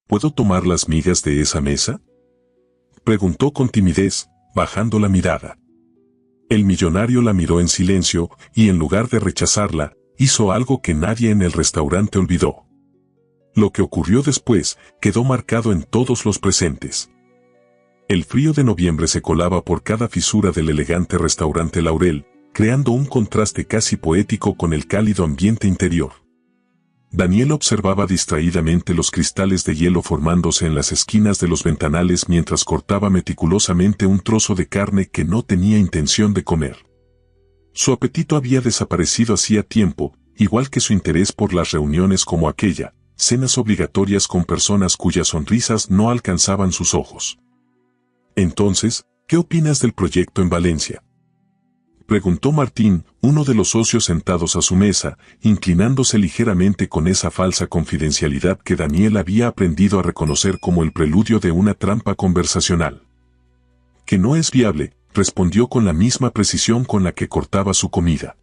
¿Puedo tomar las migas de esa mesa?, preguntó con timidez, bajando la mirada. El millonario la miró en silencio y en lugar de rechazarla, hizo algo que nadie en el restaurante olvidó. Lo que ocurrió después quedó marcado en todos los presentes. El frío de noviembre se colaba por cada fisura del elegante restaurante Laurel, creando un contraste casi poético con el cálido ambiente interior. Daniel observaba distraídamente los cristales de hielo formándose en las esquinas de los ventanales mientras cortaba meticulosamente un trozo de carne que no tenía intención de comer. Su apetito había desaparecido hacía tiempo, igual que su interés por las reuniones como aquella, cenas obligatorias con personas cuyas sonrisas no alcanzaban sus ojos. Entonces, ¿qué opinas del proyecto en Valencia?, preguntó Martín, uno de los socios sentados a su mesa, inclinándose ligeramente con esa falsa confidencialidad que Daniel había aprendido a reconocer como el preludio de una trampa conversacional. Que no es viable, respondió con la misma precisión con la que cortaba su comida.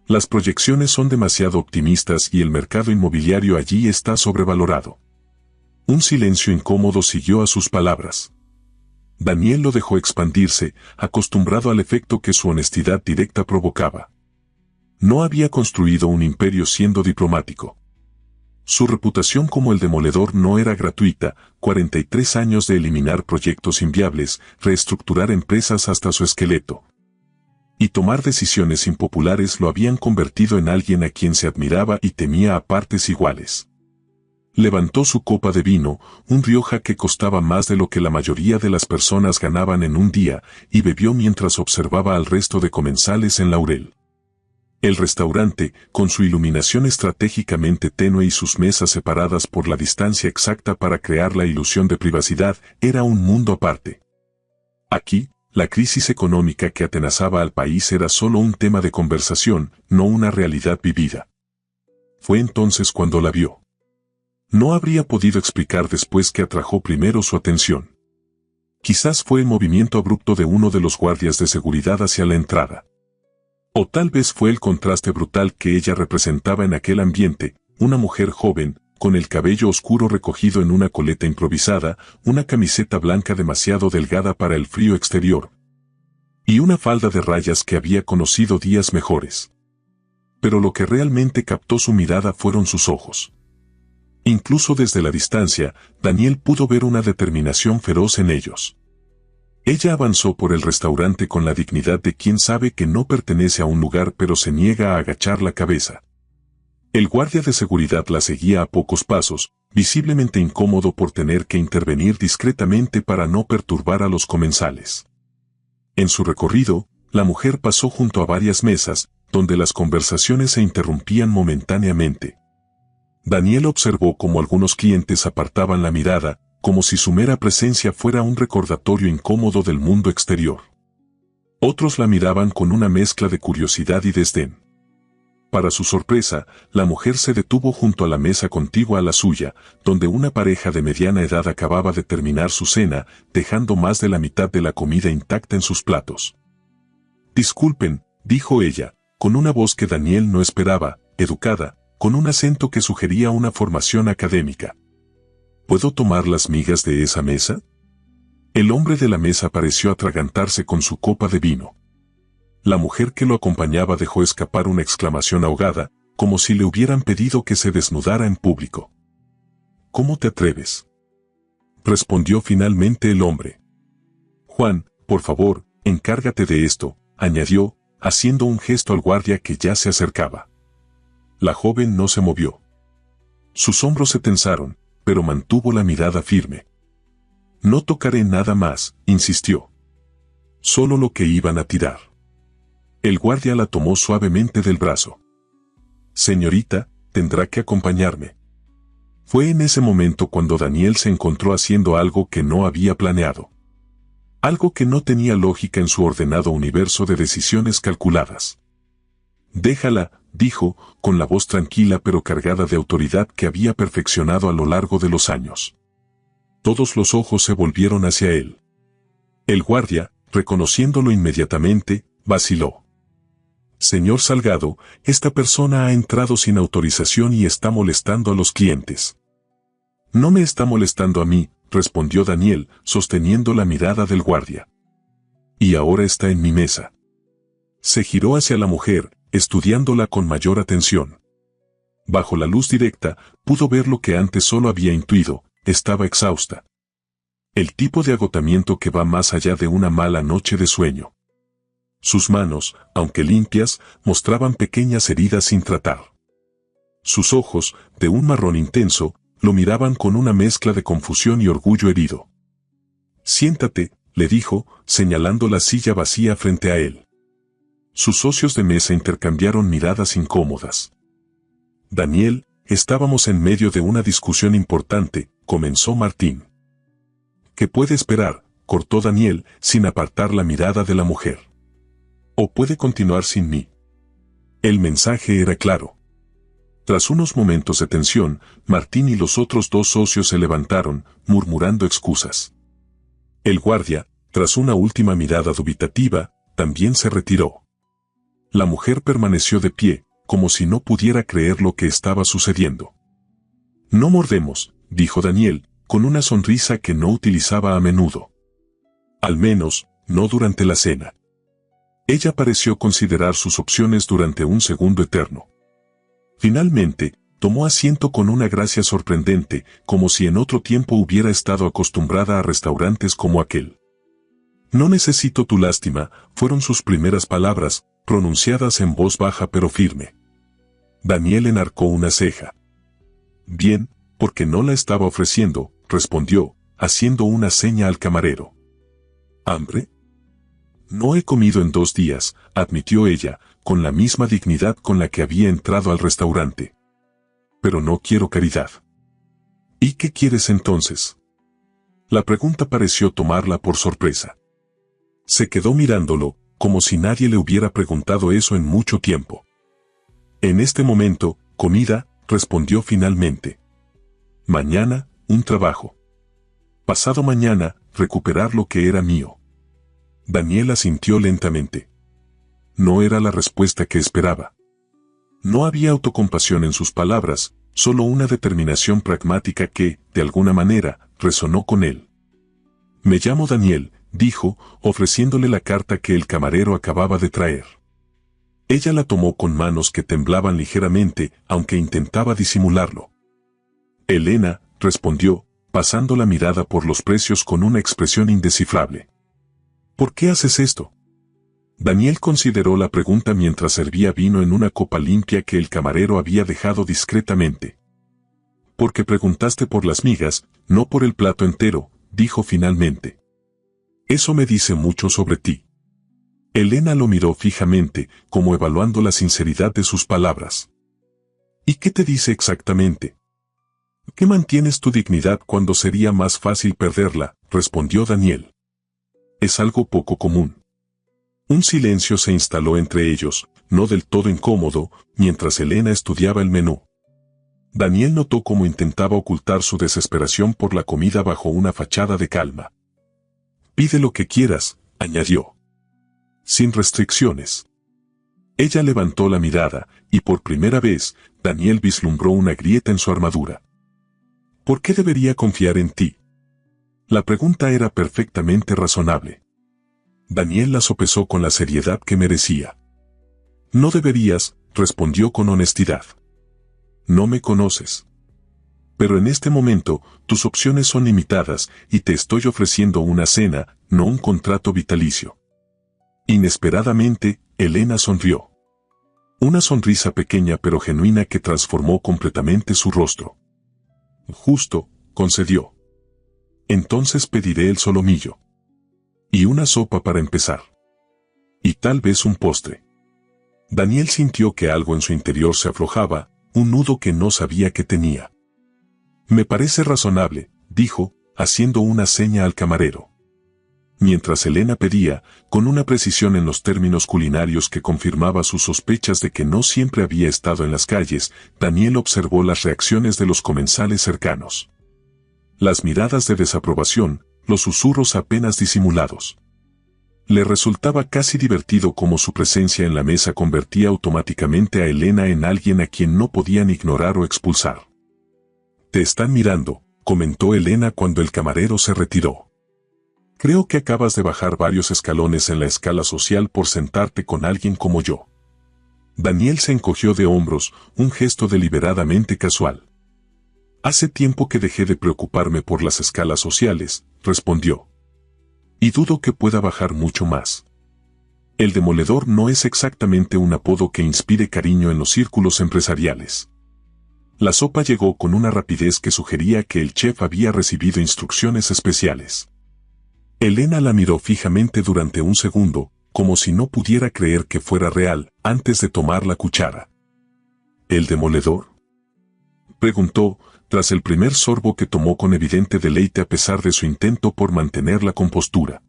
Las proyecciones son demasiado optimistas y el mercado inmobiliario allí está sobrevalorado. Un silencio incómodo siguió a sus palabras. Daniel lo dejó expandirse, acostumbrado al efecto que su honestidad directa provocaba. No había construido un imperio siendo diplomático. Su reputación como el demoledor no era gratuita, 43 años de eliminar proyectos inviables, reestructurar empresas hasta su esqueleto. Y tomar decisiones impopulares lo habían convertido en alguien a quien se admiraba y temía a partes iguales. Levantó su copa de vino, un Rioja que costaba más de lo que la mayoría de las personas ganaban en un día, y bebió mientras observaba al resto de comensales en Laurel. El restaurante, con su iluminación estratégicamente tenue y sus mesas separadas por la distancia exacta para crear la ilusión de privacidad, era un mundo aparte. Aquí, la crisis económica que atenazaba al país era solo un tema de conversación, no una realidad vivida. Fue entonces cuando la vio. No habría podido explicar después qué atrajo primero su atención. Quizás fue el movimiento abrupto de uno de los guardias de seguridad hacia la entrada. O tal vez fue el contraste brutal que ella representaba en aquel ambiente, una mujer joven, con el cabello oscuro recogido en una coleta improvisada, una camiseta blanca demasiado delgada para el frío exterior, y una falda de rayas que había conocido días mejores. Pero lo que realmente captó su mirada fueron sus ojos. Incluso desde la distancia, Daniel pudo ver una determinación feroz en ellos. Ella avanzó por el restaurante con la dignidad de quien sabe que no pertenece a un lugar pero se niega a agachar la cabeza. El guardia de seguridad la seguía a pocos pasos, visiblemente incómodo por tener que intervenir discretamente para no perturbar a los comensales. En su recorrido, la mujer pasó junto a varias mesas, donde las conversaciones se interrumpían momentáneamente. Daniel observó cómo algunos clientes apartaban la mirada, como si su mera presencia fuera un recordatorio incómodo del mundo exterior. Otros la miraban con una mezcla de curiosidad y desdén. Para su sorpresa, la mujer se detuvo junto a la mesa contigua a la suya, donde una pareja de mediana edad acababa de terminar su cena, dejando más de la mitad de la comida intacta en sus platos. «Disculpen», dijo ella, con una voz que Daniel no esperaba, educada, con un acento que sugería una formación académica. «¿Puedo tomar las migas de esa mesa?». El hombre de la mesa pareció atragantarse con su copa de vino. La mujer que lo acompañaba dejó escapar una exclamación ahogada, como si le hubieran pedido que se desnudara en público. «¿Cómo te atreves?», respondió finalmente el hombre. «Juan, por favor, encárgate de esto», añadió, haciendo un gesto al guardia que ya se acercaba. La joven no se movió. Sus hombros se tensaron, pero mantuvo la mirada firme. «No tocaré nada más», insistió. «Solo lo que iban a tirar». El guardia la tomó suavemente del brazo. «Señorita, tendrá que acompañarme». Fue en ese momento cuando Daniel se encontró haciendo algo que no había planeado. Algo que no tenía lógica en su ordenado universo de decisiones calculadas. «Déjala», dijo, con la voz tranquila pero cargada de autoridad que había perfeccionado a lo largo de los años. Todos los ojos se volvieron hacia él. El guardia, reconociéndolo inmediatamente, vaciló. «Señor Salgado, esta persona ha entrado sin autorización y está molestando a los clientes». No me está molestando a mí, respondió Daniel, sosteniendo la mirada del guardia. Y ahora está en mi mesa. Se giró hacia la mujer, estudiándola con mayor atención. Bajo la luz directa, pudo ver lo que antes solo había intuido: estaba exhausta. El tipo de agotamiento que va más allá de una mala noche de sueño. Sus manos, aunque limpias, mostraban pequeñas heridas sin tratar. Sus ojos, de un marrón intenso, lo miraban con una mezcla de confusión y orgullo herido. «Siéntate», le dijo, señalando la silla vacía frente a él. Sus socios de mesa intercambiaron miradas incómodas. «Daniel, estábamos en medio de una discusión importante», comenzó Martín. «¿Qué puede esperar?», cortó Daniel, sin apartar la mirada de la mujer. «¿O puede continuar sin mí?». El mensaje era claro. Tras unos momentos de tensión, Martín y los otros dos socios se levantaron, murmurando excusas. El guardia, tras una última mirada dubitativa, también se retiró. La mujer permaneció de pie, como si no pudiera creer lo que estaba sucediendo. «No mordemos», dijo Daniel, con una sonrisa que no utilizaba a menudo. Al menos, no durante la cena. Ella pareció considerar sus opciones durante un segundo eterno. Finalmente, tomó asiento con una gracia sorprendente, como si en otro tiempo hubiera estado acostumbrada a restaurantes como aquel. «No necesito tu lástima», fueron sus primeras palabras, pronunciadas en voz baja pero firme. Daniel enarcó una ceja. «Bien, porque no la estaba ofreciendo», respondió, haciendo una seña al camarero. «¿Hambre?». «No he comido en 2 días», admitió ella, con la misma dignidad con la que había entrado al restaurante. «Pero no quiero caridad». «¿Y qué quieres entonces?». La pregunta pareció tomarla por sorpresa. Se quedó mirándolo, como si nadie le hubiera preguntado eso en mucho tiempo. «En este momento, comida», respondió finalmente. «Mañana, un trabajo. Pasado mañana, recuperar lo que era mío». Daniel asintió lentamente. No era la respuesta que esperaba. No había autocompasión en sus palabras, solo una determinación pragmática que, de alguna manera, resonó con él. «Me llamo Daniel», dijo, ofreciéndole la carta que el camarero acababa de traer. Ella la tomó con manos que temblaban ligeramente, aunque intentaba disimularlo. «Elena», respondió, pasando la mirada por los precios con una expresión indescifrable. «¿Por qué haces esto?». Daniel consideró la pregunta mientras servía vino en una copa limpia que el camarero había dejado discretamente. «Porque preguntaste por las migas, no por el plato entero», dijo finalmente. «Eso me dice mucho sobre ti». Elena lo miró fijamente, como evaluando la sinceridad de sus palabras. «¿Y qué te dice exactamente?». «Que mantienes tu dignidad cuando sería más fácil perderla», respondió Daniel. «Es algo poco común». Un silencio se instaló entre ellos, no del todo incómodo, mientras Elena estudiaba el menú. Daniel notó cómo intentaba ocultar su desesperación por la comida bajo una fachada de calma. «Pide lo que quieras», añadió. «Sin restricciones». Ella levantó la mirada, y por primera vez, Daniel vislumbró una grieta en su armadura. «¿Por qué debería confiar en ti?». La pregunta era perfectamente razonable. Daniel la sopesó con la seriedad que merecía. «No deberías», respondió con honestidad. «No me conoces. Pero en este momento, tus opciones son limitadas y te estoy ofreciendo una cena, no un contrato vitalicio». Inesperadamente, Elena sonrió. Una sonrisa pequeña pero genuina que transformó completamente su rostro. «Justo», concedió. «Entonces pediré el solomillo. Y una sopa para empezar. Y tal vez un postre». Daniel sintió que algo en su interior se aflojaba, un nudo que no sabía que tenía. «Me parece razonable», dijo, haciendo una seña al camarero. Mientras Elena pedía, con una precisión en los términos culinarios que confirmaba sus sospechas de que no siempre había estado en las calles, Daniel observó las reacciones de los comensales cercanos. Las miradas de desaprobación, los susurros apenas disimulados. Le resultaba casi divertido cómo su presencia en la mesa convertía automáticamente a Elena en alguien a quien no podían ignorar o expulsar. «Te están mirando», comentó Elena cuando el camarero se retiró. Creo que acabas de bajar varios escalones en la escala social por sentarte con alguien como yo. Daniel se encogió de hombros, un gesto deliberadamente casual. Hace tiempo que dejé de preocuparme por las escalas sociales, respondió. Y dudo que pueda bajar mucho más. El demoledor no es exactamente un apodo que inspire cariño en los círculos empresariales. La sopa llegó con una rapidez que sugería que el chef había recibido instrucciones especiales. Elena la miró fijamente durante un segundo, como si no pudiera creer que fuera real, antes de tomar la cuchara. ¿El demoledor?, preguntó, tras el primer sorbo que tomó con evidente deleite a pesar de su intento por mantener la compostura.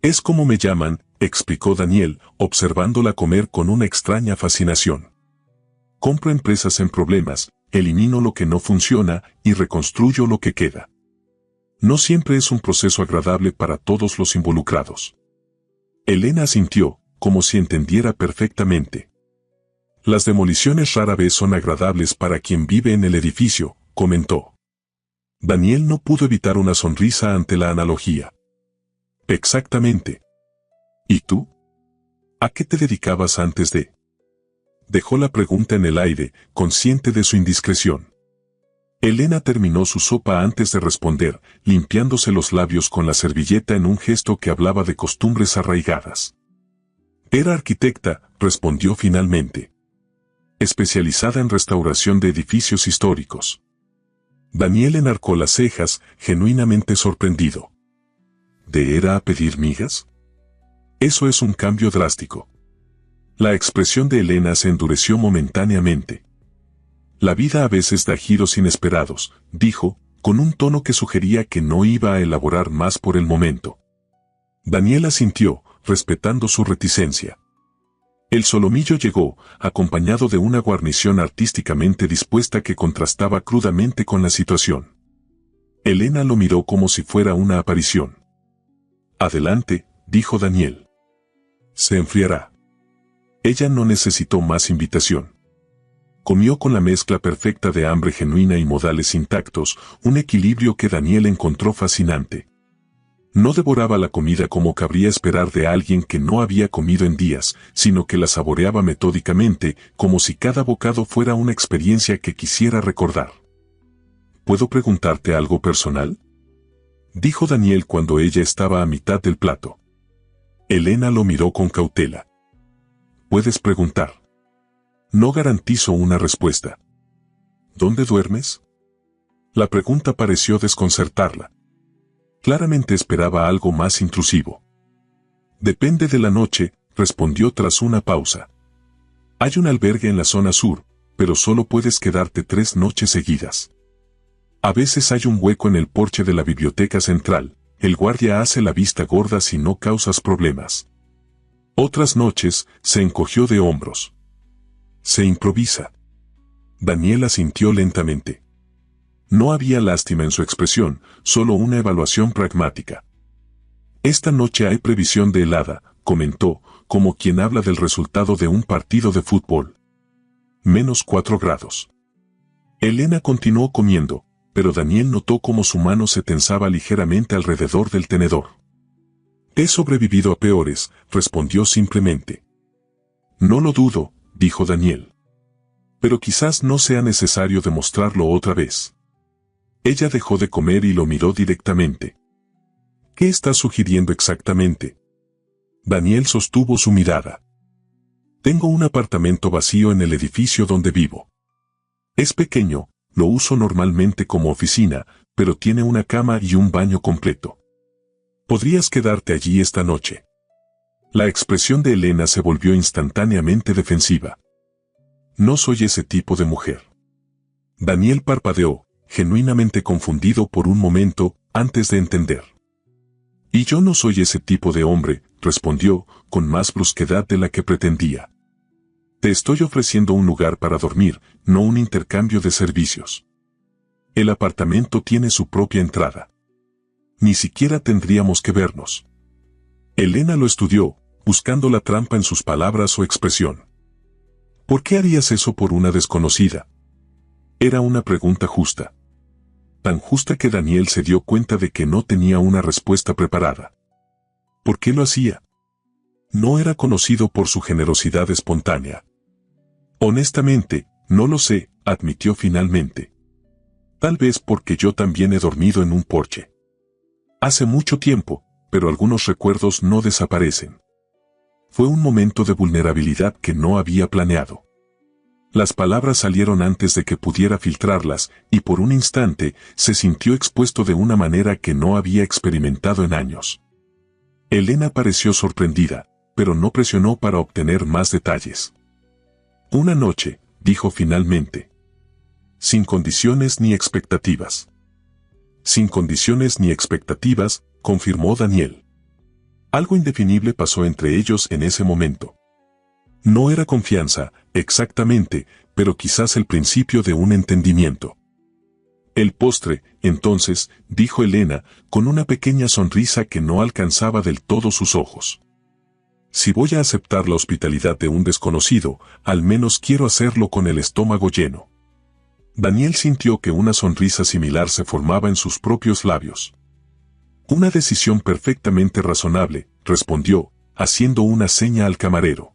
Es como me llaman, explicó Daniel, observándola comer con una extraña fascinación. Compro empresas en problemas, elimino lo que no funciona y reconstruyo lo que queda. No siempre es un proceso agradable para todos los involucrados. Elena asintió, como si entendiera perfectamente. Las demoliciones rara vez son agradables para quien vive en el edificio, comentó. Daniel no pudo evitar una sonrisa ante la analogía. Exactamente. ¿Y tú? ¿A qué te dedicabas antes de? Dejó la pregunta en el aire, consciente de su indiscreción. Elena terminó su sopa antes de responder, limpiándose los labios con la servilleta en un gesto que hablaba de costumbres arraigadas. Era arquitecta, respondió finalmente. Especializada en restauración de edificios históricos. Daniel enarcó las cejas, genuinamente sorprendido. ¿De era a pedir migas? Eso es un cambio drástico. La expresión de Elena se endureció momentáneamente. La vida a veces da giros inesperados, dijo, con un tono que sugería que no iba a elaborar más por el momento. Daniel asintió, respetando su reticencia. El solomillo llegó, acompañado de una guarnición artísticamente dispuesta que contrastaba crudamente con la situación. Elena lo miró como si fuera una aparición. Adelante, dijo Daniel. Se enfriará. Ella no necesitó más invitación. Comió con la mezcla perfecta de hambre genuina y modales intactos, un equilibrio que Daniel encontró fascinante. No devoraba la comida como cabría esperar de alguien que no había comido en días, sino que la saboreaba metódicamente, como si cada bocado fuera una experiencia que quisiera recordar. ¿Puedo preguntarte algo personal?, dijo Daniel cuando ella estaba a mitad del plato. Elena lo miró con cautela. Puedes preguntar. No garantizo una respuesta. ¿Dónde duermes? La pregunta pareció desconcertarla. Claramente esperaba algo más intrusivo. Depende de la noche, respondió tras una pausa. Hay un albergue en la zona sur, pero solo puedes quedarte 3 noches seguidas. A veces hay un hueco en el porche de la biblioteca central, el guardia hace la vista gorda si no causas problemas. Otras noches, se encogió de hombros. Se improvisa. Daniel asintió lentamente. No había lástima en su expresión, solo una evaluación pragmática. Esta noche hay previsión de helada, comentó, como quien habla del resultado de un partido de fútbol. -4 grados. Elena continuó comiendo, pero Daniel notó cómo su mano se tensaba ligeramente alrededor del tenedor. He sobrevivido a peores, respondió simplemente. No lo dudo, dijo Daniel. Pero quizás no sea necesario demostrarlo otra vez. Ella dejó de comer y lo miró directamente. ¿Qué estás sugiriendo exactamente? Daniel sostuvo su mirada. Tengo un apartamento vacío en el edificio donde vivo. Es pequeño, lo uso normalmente como oficina, pero tiene una cama y un baño completo. ¿Podrías quedarte allí esta noche? La expresión de Elena se volvió instantáneamente defensiva. No soy ese tipo de mujer. Daniel parpadeó, genuinamente confundido por un momento, antes de entender. Y yo no soy ese tipo de hombre, respondió, con más brusquedad de la que pretendía. Te estoy ofreciendo un lugar para dormir, no un intercambio de servicios. El apartamento tiene su propia entrada. Ni siquiera tendríamos que vernos. Elena lo estudió, buscando la trampa en sus palabras o expresión. ¿Por qué harías eso por una desconocida? Era una pregunta justa. tan justa que Daniel se dio cuenta de que no tenía una respuesta preparada. ¿Por qué lo hacía? No era conocido por su generosidad espontánea. Honestamente, no lo sé, admitió finalmente. Tal vez porque yo también he dormido en un porche. Hace mucho tiempo, pero algunos recuerdos no desaparecen. Fue un momento de vulnerabilidad que no había planeado. Las palabras salieron antes de que pudiera filtrarlas, y por un instante se sintió expuesto de una manera que no había experimentado en años. Elena pareció sorprendida, pero no presionó para obtener más detalles. Una noche, dijo finalmente. Sin condiciones ni expectativas. Sin condiciones ni expectativas, confirmó Daniel. Algo indefinible pasó entre ellos en ese momento. No era confianza, exactamente, pero quizás el principio de un entendimiento. El postre, entonces, dijo Elena, con una pequeña sonrisa que no alcanzaba del todo sus ojos. Si voy a aceptar la hospitalidad de un desconocido, al menos quiero hacerlo con el estómago lleno. Daniel sintió que una sonrisa similar se formaba en sus propios labios. Una decisión perfectamente razonable, respondió, haciendo una seña al camarero.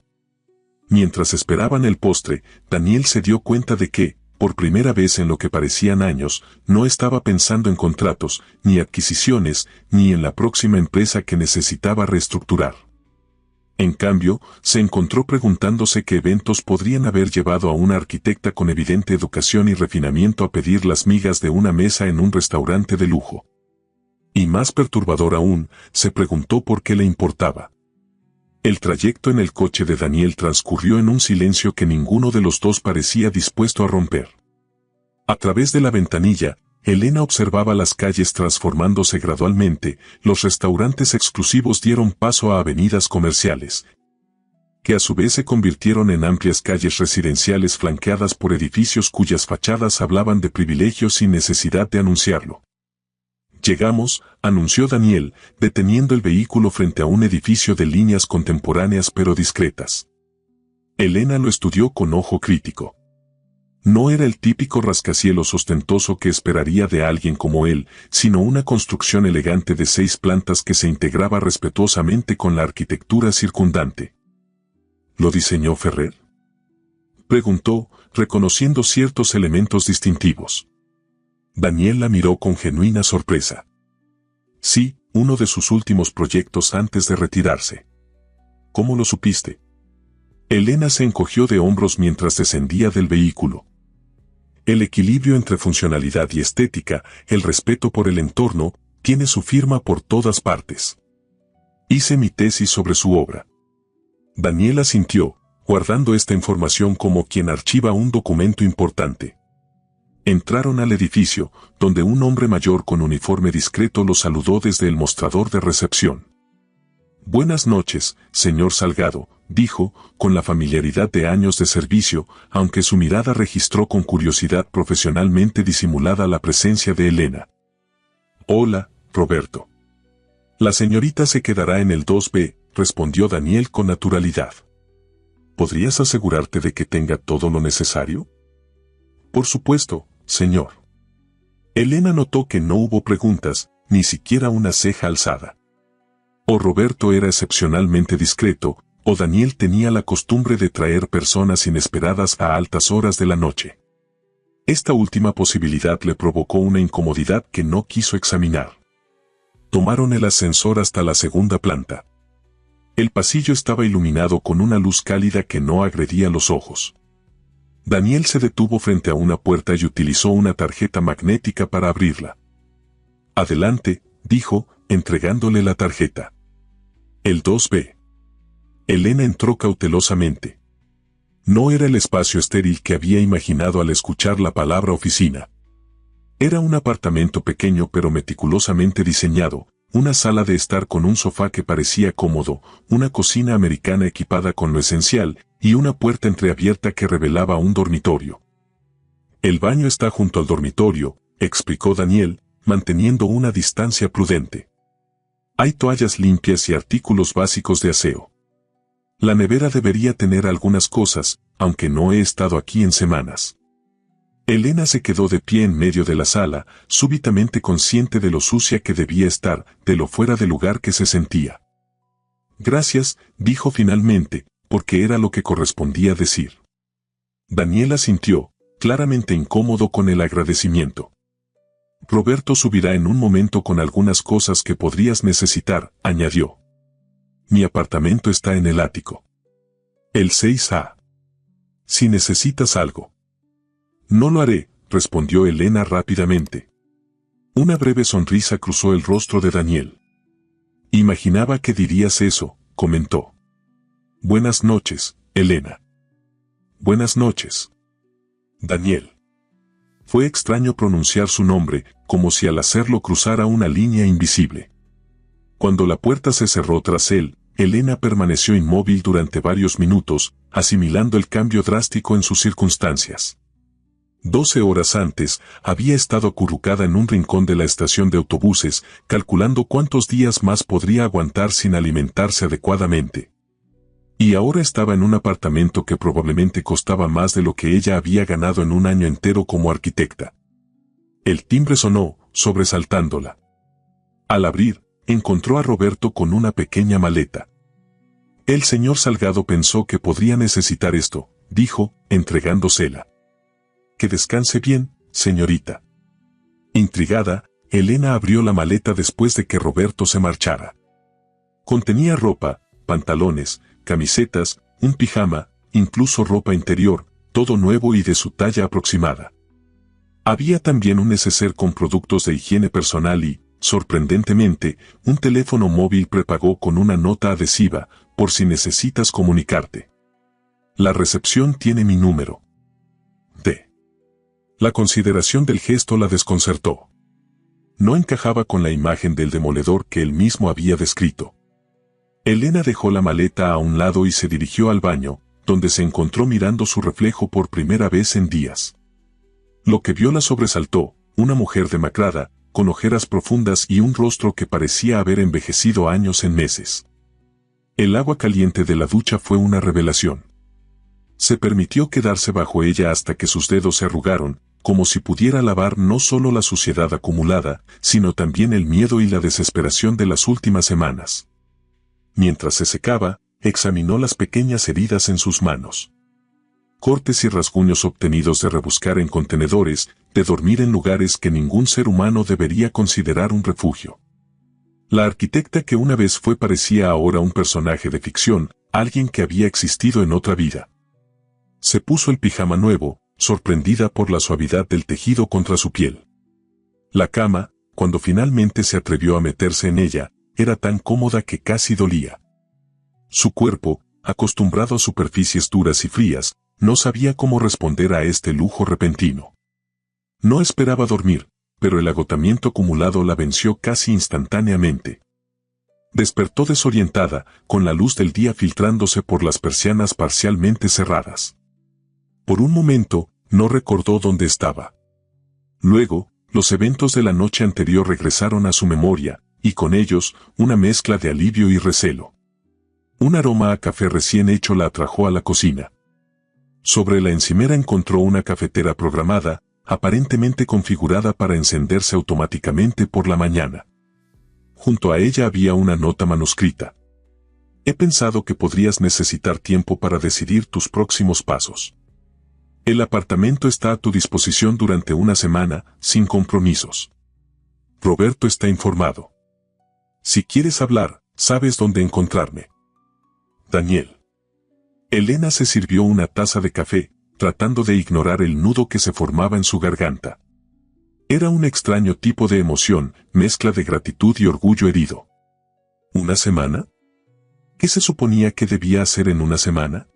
Mientras esperaban el postre, Daniel se dio cuenta de que, por primera vez en lo que parecían años, no estaba pensando en contratos, ni adquisiciones, ni en la próxima empresa que necesitaba reestructurar. En cambio, se encontró preguntándose qué eventos podrían haber llevado a una arquitecta con evidente educación y refinamiento a pedir las migas de una mesa en un restaurante de lujo. Y más perturbador aún, se preguntó por qué le importaba. El trayecto en el coche de Daniel transcurrió en un silencio que ninguno de los dos parecía dispuesto a romper. A través de la ventanilla, Elena observaba las calles transformándose gradualmente, los restaurantes exclusivos dieron paso a avenidas comerciales, que a su vez se convirtieron en amplias calles residenciales flanqueadas por edificios cuyas fachadas hablaban de privilegios sin necesidad de anunciarlo. Llegamos, anunció Daniel, deteniendo el vehículo frente a un edificio de líneas contemporáneas pero discretas. Elena lo estudió con ojo crítico. No era el típico rascacielos ostentoso que esperaría de alguien como él, sino una construcción elegante de 6 plantas que se integraba respetuosamente con la arquitectura circundante. ¿Lo diseñó Ferrer?, preguntó, reconociendo ciertos elementos distintivos. Daniel la miró con genuina sorpresa. Sí, uno de sus últimos proyectos antes de retirarse. ¿Cómo lo supiste? Elena se encogió de hombros mientras descendía del vehículo. El equilibrio entre funcionalidad y estética, el respeto por el entorno, tiene su firma por todas partes. Hice mi tesis sobre su obra. Daniel asintió, guardando esta información como quien archiva un documento importante. Entraron al edificio, donde un hombre mayor con uniforme discreto los saludó desde el mostrador de recepción. Buenas noches, señor Salgado, dijo, con la familiaridad de años de servicio, aunque su mirada registró con curiosidad profesionalmente disimulada la presencia de Elena. Hola, Roberto. La señorita se quedará en el 2B, respondió Daniel con naturalidad. ¿Podrías asegurarte de que tenga todo lo necesario? Por supuesto, señor. Elena notó que no hubo preguntas, ni siquiera una ceja alzada. O Roberto era excepcionalmente discreto, o Daniel tenía la costumbre de traer personas inesperadas a altas horas de la noche. Esta última posibilidad le provocó una incomodidad que no quiso examinar. Tomaron el ascensor hasta la 2ª planta. El pasillo estaba iluminado con una luz cálida que no agredía los ojos. Daniel se detuvo frente a una puerta y utilizó una tarjeta magnética para abrirla. Adelante, dijo, entregándole la tarjeta. El 2B. Elena entró cautelosamente. No era el espacio estéril que había imaginado al escuchar la palabra oficina. Era un apartamento pequeño pero meticulosamente diseñado, una sala de estar con un sofá que parecía cómodo, una cocina americana equipada con lo esencial, y una puerta entreabierta que revelaba un dormitorio. El baño está junto al dormitorio, explicó Daniel, manteniendo una distancia prudente. Hay toallas limpias y artículos básicos de aseo. La nevera debería tener algunas cosas, aunque no he estado aquí en semanas. Elena se quedó de pie en medio de la sala, súbitamente consciente de lo sucia que debía estar, de lo fuera de lugar que se sentía. Gracias, dijo finalmente, porque era lo que correspondía decir. Daniel asintió, claramente incómodo con el agradecimiento. Roberto subirá en un momento con algunas cosas que podrías necesitar, añadió. Mi apartamento está en el ático. El 6A. Si necesitas algo. No lo haré, respondió Elena rápidamente. Una breve sonrisa cruzó el rostro de Daniel. Imaginaba que dirías eso, comentó. Buenas noches, Elena. Buenas noches. Daniel. Fue extraño pronunciar su nombre, como si al hacerlo cruzara una línea invisible. Cuando la puerta se cerró tras él, Elena permaneció inmóvil durante varios minutos, asimilando el cambio drástico en sus circunstancias. 12 horas antes, había estado acurrucada en un rincón de la estación de autobuses, calculando cuántos días más podría aguantar sin alimentarse adecuadamente. Y ahora estaba en un apartamento que probablemente costaba más de lo que ella había ganado en un año entero como arquitecta. El timbre sonó, sobresaltándola. Al abrir, encontró a Roberto con una pequeña maleta. El señor Salgado pensó que podría necesitar esto, dijo, entregándosela. Que descanse bien, señorita. Intrigada, Elena abrió la maleta después de que Roberto se marchara. Contenía ropa, pantalones, camisetas, un pijama, incluso ropa interior, todo nuevo y de su talla aproximada. Había también un neceser con productos de higiene personal y, sorprendentemente, un teléfono móvil prepago con una nota adhesiva, por si necesitas comunicarte. La recepción tiene mi número. D. La consideración del gesto la desconcertó. No encajaba con la imagen del demoledor que él mismo había descrito. Elena dejó la maleta a un lado y se dirigió al baño, donde se encontró mirando su reflejo por primera vez en días. Lo que vio la sobresaltó, una mujer demacrada, con ojeras profundas y un rostro que parecía haber envejecido años en meses. El agua caliente de la ducha fue una revelación. Se permitió quedarse bajo ella hasta que sus dedos se arrugaron, como si pudiera lavar no solo la suciedad acumulada, sino también el miedo y la desesperación de las últimas semanas. Mientras se secaba, examinó las pequeñas heridas en sus manos. Cortes y rasguños obtenidos de rebuscar en contenedores, de dormir en lugares que ningún ser humano debería considerar un refugio. La arquitecta que una vez fue parecía ahora un personaje de ficción, alguien que había existido en otra vida. Se puso el pijama nuevo, sorprendida por la suavidad del tejido contra su piel. La cama, cuando finalmente se atrevió a meterse en ella, era tan cómoda que casi dolía. Su cuerpo, acostumbrado a superficies duras y frías, no sabía cómo responder a este lujo repentino. No esperaba dormir, pero el agotamiento acumulado la venció casi instantáneamente. Despertó desorientada, con la luz del día filtrándose por las persianas parcialmente cerradas. Por un momento, no recordó dónde estaba. Luego, los eventos de la noche anterior regresaron a su memoria, y con ellos, una mezcla de alivio y recelo. Un aroma a café recién hecho la atrajo a la cocina. Sobre la encimera encontró una cafetera programada, aparentemente configurada para encenderse automáticamente por la mañana. Junto a ella había una nota manuscrita. He pensado que podrías necesitar tiempo para decidir tus próximos pasos. El apartamento está a tu disposición durante una semana, sin compromisos. Roberto está informado. Si quieres hablar, sabes dónde encontrarme. Daniel. Elena se sirvió una taza de café, tratando de ignorar el nudo que se formaba en su garganta. Era un extraño tipo de emoción, mezcla de gratitud y orgullo herido. ¿Una semana? ¿Qué se suponía que debía hacer en una semana?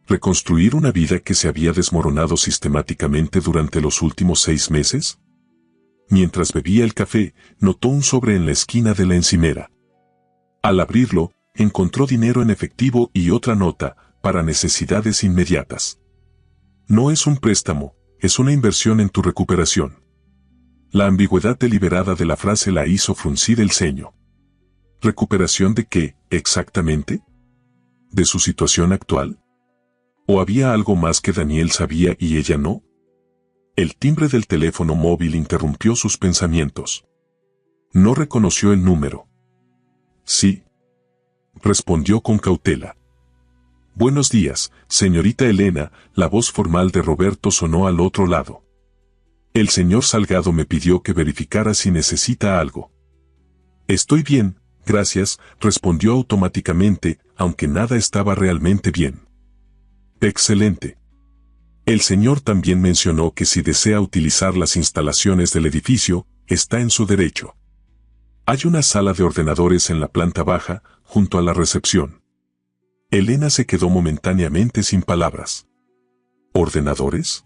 ¿Reconstruir una vida que se había desmoronado sistemáticamente durante los últimos 6 meses? Mientras bebía el café, notó un sobre en la esquina de la encimera. Al abrirlo, encontró dinero en efectivo y otra nota, para necesidades inmediatas. No es un préstamo, es una inversión en tu recuperación. La ambigüedad deliberada de la frase la hizo fruncir el ceño. ¿Recuperación de qué, exactamente? ¿De su situación actual? ¿O había algo más que Daniel sabía y ella no? El timbre del teléfono móvil interrumpió sus pensamientos. No reconoció el número. Sí, respondió con cautela. Buenos días, señorita Elena, la voz formal de Roberto sonó al otro lado. El señor Salgado me pidió que verificara si necesita algo. Estoy bien, gracias, respondió automáticamente, aunque nada estaba realmente bien. Excelente. El señor también mencionó que si desea utilizar las instalaciones del edificio, está en su derecho. Hay una sala de ordenadores en la planta baja, junto a la recepción. Elena se quedó momentáneamente sin palabras. ¿Ordenadores?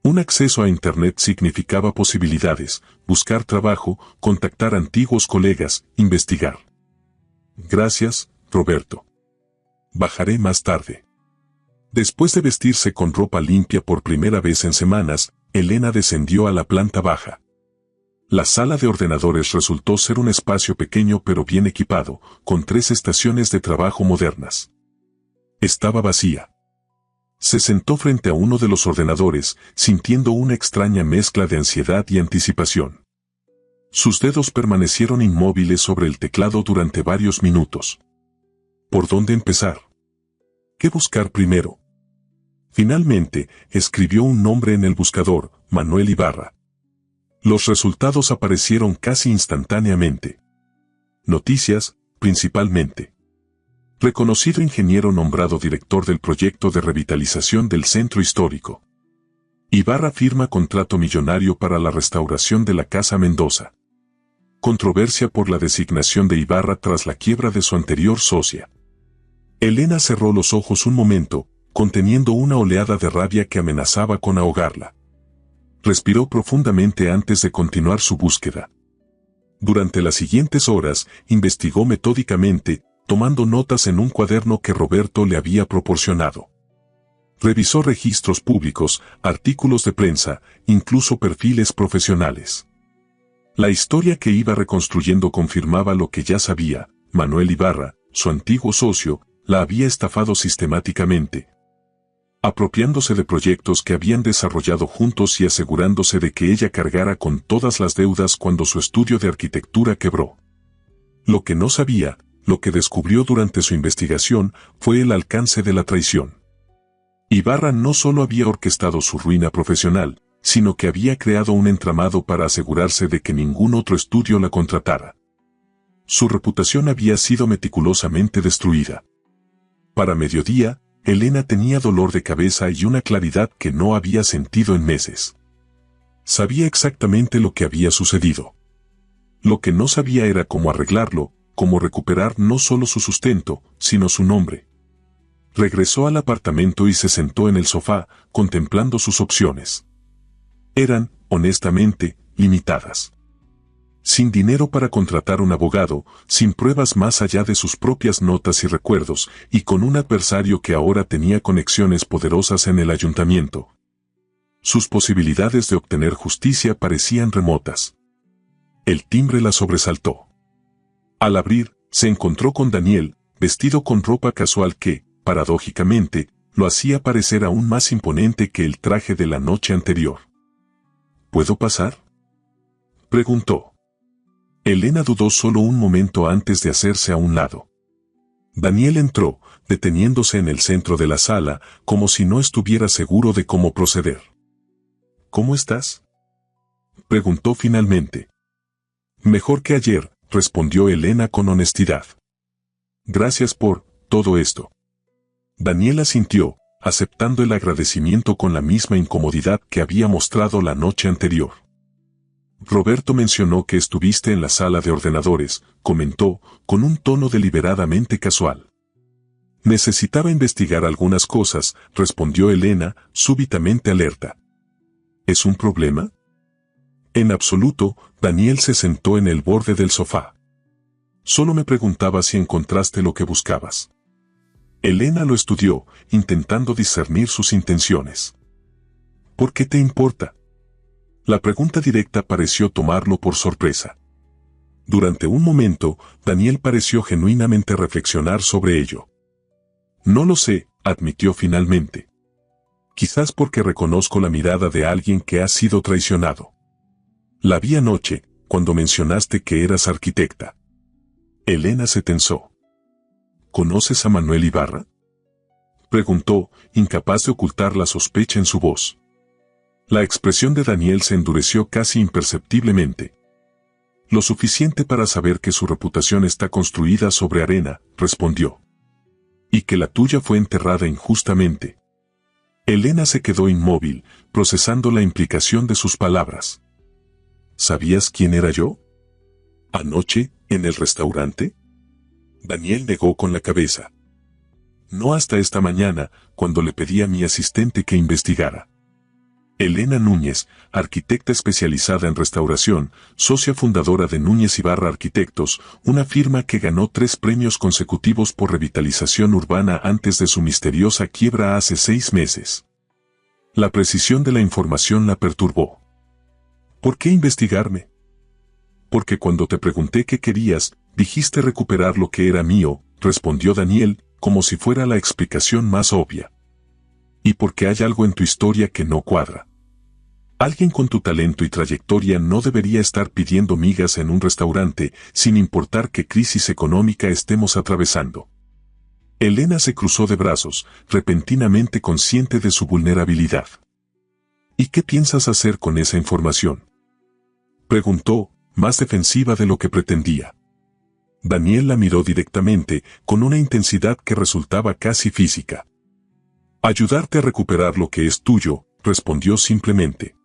Un acceso a Internet significaba posibilidades, buscar trabajo, contactar antiguos colegas, investigar. Gracias, Roberto. Bajaré más tarde. Después de vestirse con ropa limpia por primera vez en semanas, Elena descendió a la planta baja. La sala de ordenadores resultó ser un espacio pequeño pero bien equipado, con 3 estaciones de trabajo modernas. Estaba vacía. Se sentó frente a uno de los ordenadores, sintiendo una extraña mezcla de ansiedad y anticipación. Sus dedos permanecieron inmóviles sobre el teclado durante varios minutos. ¿Por dónde empezar? ¿Qué buscar primero? Finalmente, escribió un nombre en el buscador, Manuel Ibarra. Los resultados aparecieron casi instantáneamente. Noticias, principalmente. Reconocido ingeniero nombrado director del proyecto de revitalización del centro histórico. Ibarra firma contrato millonario para la restauración de la Casa Mendoza. Controversia por la designación de Ibarra tras la quiebra de su anterior socia. Elena cerró los ojos un momento, conteniendo una oleada de rabia que amenazaba con ahogarla. Respiró profundamente antes de continuar su búsqueda. Durante las siguientes horas, investigó metódicamente, tomando notas en un cuaderno que Roberto le había proporcionado. Revisó registros públicos, artículos de prensa, incluso perfiles profesionales. La historia que iba reconstruyendo confirmaba lo que ya sabía: Manuel Ibarra, su antiguo socio, la había estafado sistemáticamente, apropiándose de proyectos que habían desarrollado juntos y asegurándose de que ella cargara con todas las deudas cuando su estudio de arquitectura quebró. Lo que no sabía, lo que descubrió durante su investigación, fue el alcance de la traición. Ibarra no solo había orquestado su ruina profesional, sino que había creado un entramado para asegurarse de que ningún otro estudio la contratara. Su reputación había sido meticulosamente destruida. Para mediodía, Elena tenía dolor de cabeza y una claridad que no había sentido en meses. Sabía exactamente lo que había sucedido. Lo que no sabía era cómo arreglarlo, cómo recuperar no solo su sustento, sino su nombre. Regresó al apartamento y se sentó en el sofá, contemplando sus opciones. Eran, honestamente, limitadas. Sin dinero para contratar un abogado, sin pruebas más allá de sus propias notas y recuerdos, y con un adversario que ahora tenía conexiones poderosas en el ayuntamiento. Sus posibilidades de obtener justicia parecían remotas. El timbre la sobresaltó. Al abrir, se encontró con Daniel, vestido con ropa casual que, paradójicamente, lo hacía parecer aún más imponente que el traje de la noche anterior. ¿Puedo pasar?, preguntó. Elena dudó solo un momento antes de hacerse a un lado. Daniel entró, deteniéndose en el centro de la sala, como si no estuviera seguro de cómo proceder. ¿Cómo estás?, preguntó finalmente. Mejor que ayer, respondió Elena con honestidad. Gracias por todo esto. Daniel asintió, aceptando el agradecimiento con la misma incomodidad que había mostrado la noche anterior. Roberto mencionó que estuviste en la sala de ordenadores, comentó, con un tono deliberadamente casual. Necesitaba investigar algunas cosas, respondió Elena, súbitamente alerta. ¿Es un problema? En absoluto, Daniel se sentó en el borde del sofá. Solo me preguntaba si encontraste lo que buscabas. Elena lo estudió, intentando discernir sus intenciones. ¿Por qué te importa? La pregunta directa pareció tomarlo por sorpresa. Durante un momento, Daniel pareció genuinamente reflexionar sobre ello. No lo sé, admitió finalmente. Quizás porque reconozco la mirada de alguien que ha sido traicionado. La vi anoche, cuando mencionaste que eras arquitecta. Elena se tensó. ¿Conoces a Manuel Ibarra?, preguntó, incapaz de ocultar la sospecha en su voz. La expresión de Daniel se endureció casi imperceptiblemente. Lo suficiente para saber que su reputación está construida sobre arena, respondió. Y que la tuya fue enterrada injustamente. Elena se quedó inmóvil, procesando la implicación de sus palabras. ¿Sabías quién era yo? ¿Anoche, en el restaurante? Daniel negó con la cabeza. No hasta esta mañana, cuando le pedí a mi asistente que investigara. Elena Núñez, arquitecta especializada en restauración, socia fundadora de Núñez Ibarra Arquitectos, una firma que ganó 3 premios consecutivos por revitalización urbana antes de su misteriosa quiebra hace 6 meses. La precisión de la información la perturbó. ¿Por qué investigarme? Porque cuando te pregunté qué querías, dijiste recuperar lo que era mío, respondió Daniel, como si fuera la explicación más obvia. Y porque hay algo en tu historia que no cuadra. Alguien con tu talento y trayectoria no debería estar pidiendo migas en un restaurante, sin importar qué crisis económica estemos atravesando. Elena se cruzó de brazos, repentinamente consciente de su vulnerabilidad. ¿Y qué piensas hacer con esa información?, preguntó, más defensiva de lo que pretendía. Daniel la miró directamente, con una intensidad que resultaba casi física. Ayudarte a recuperar lo que es tuyo, respondió simplemente.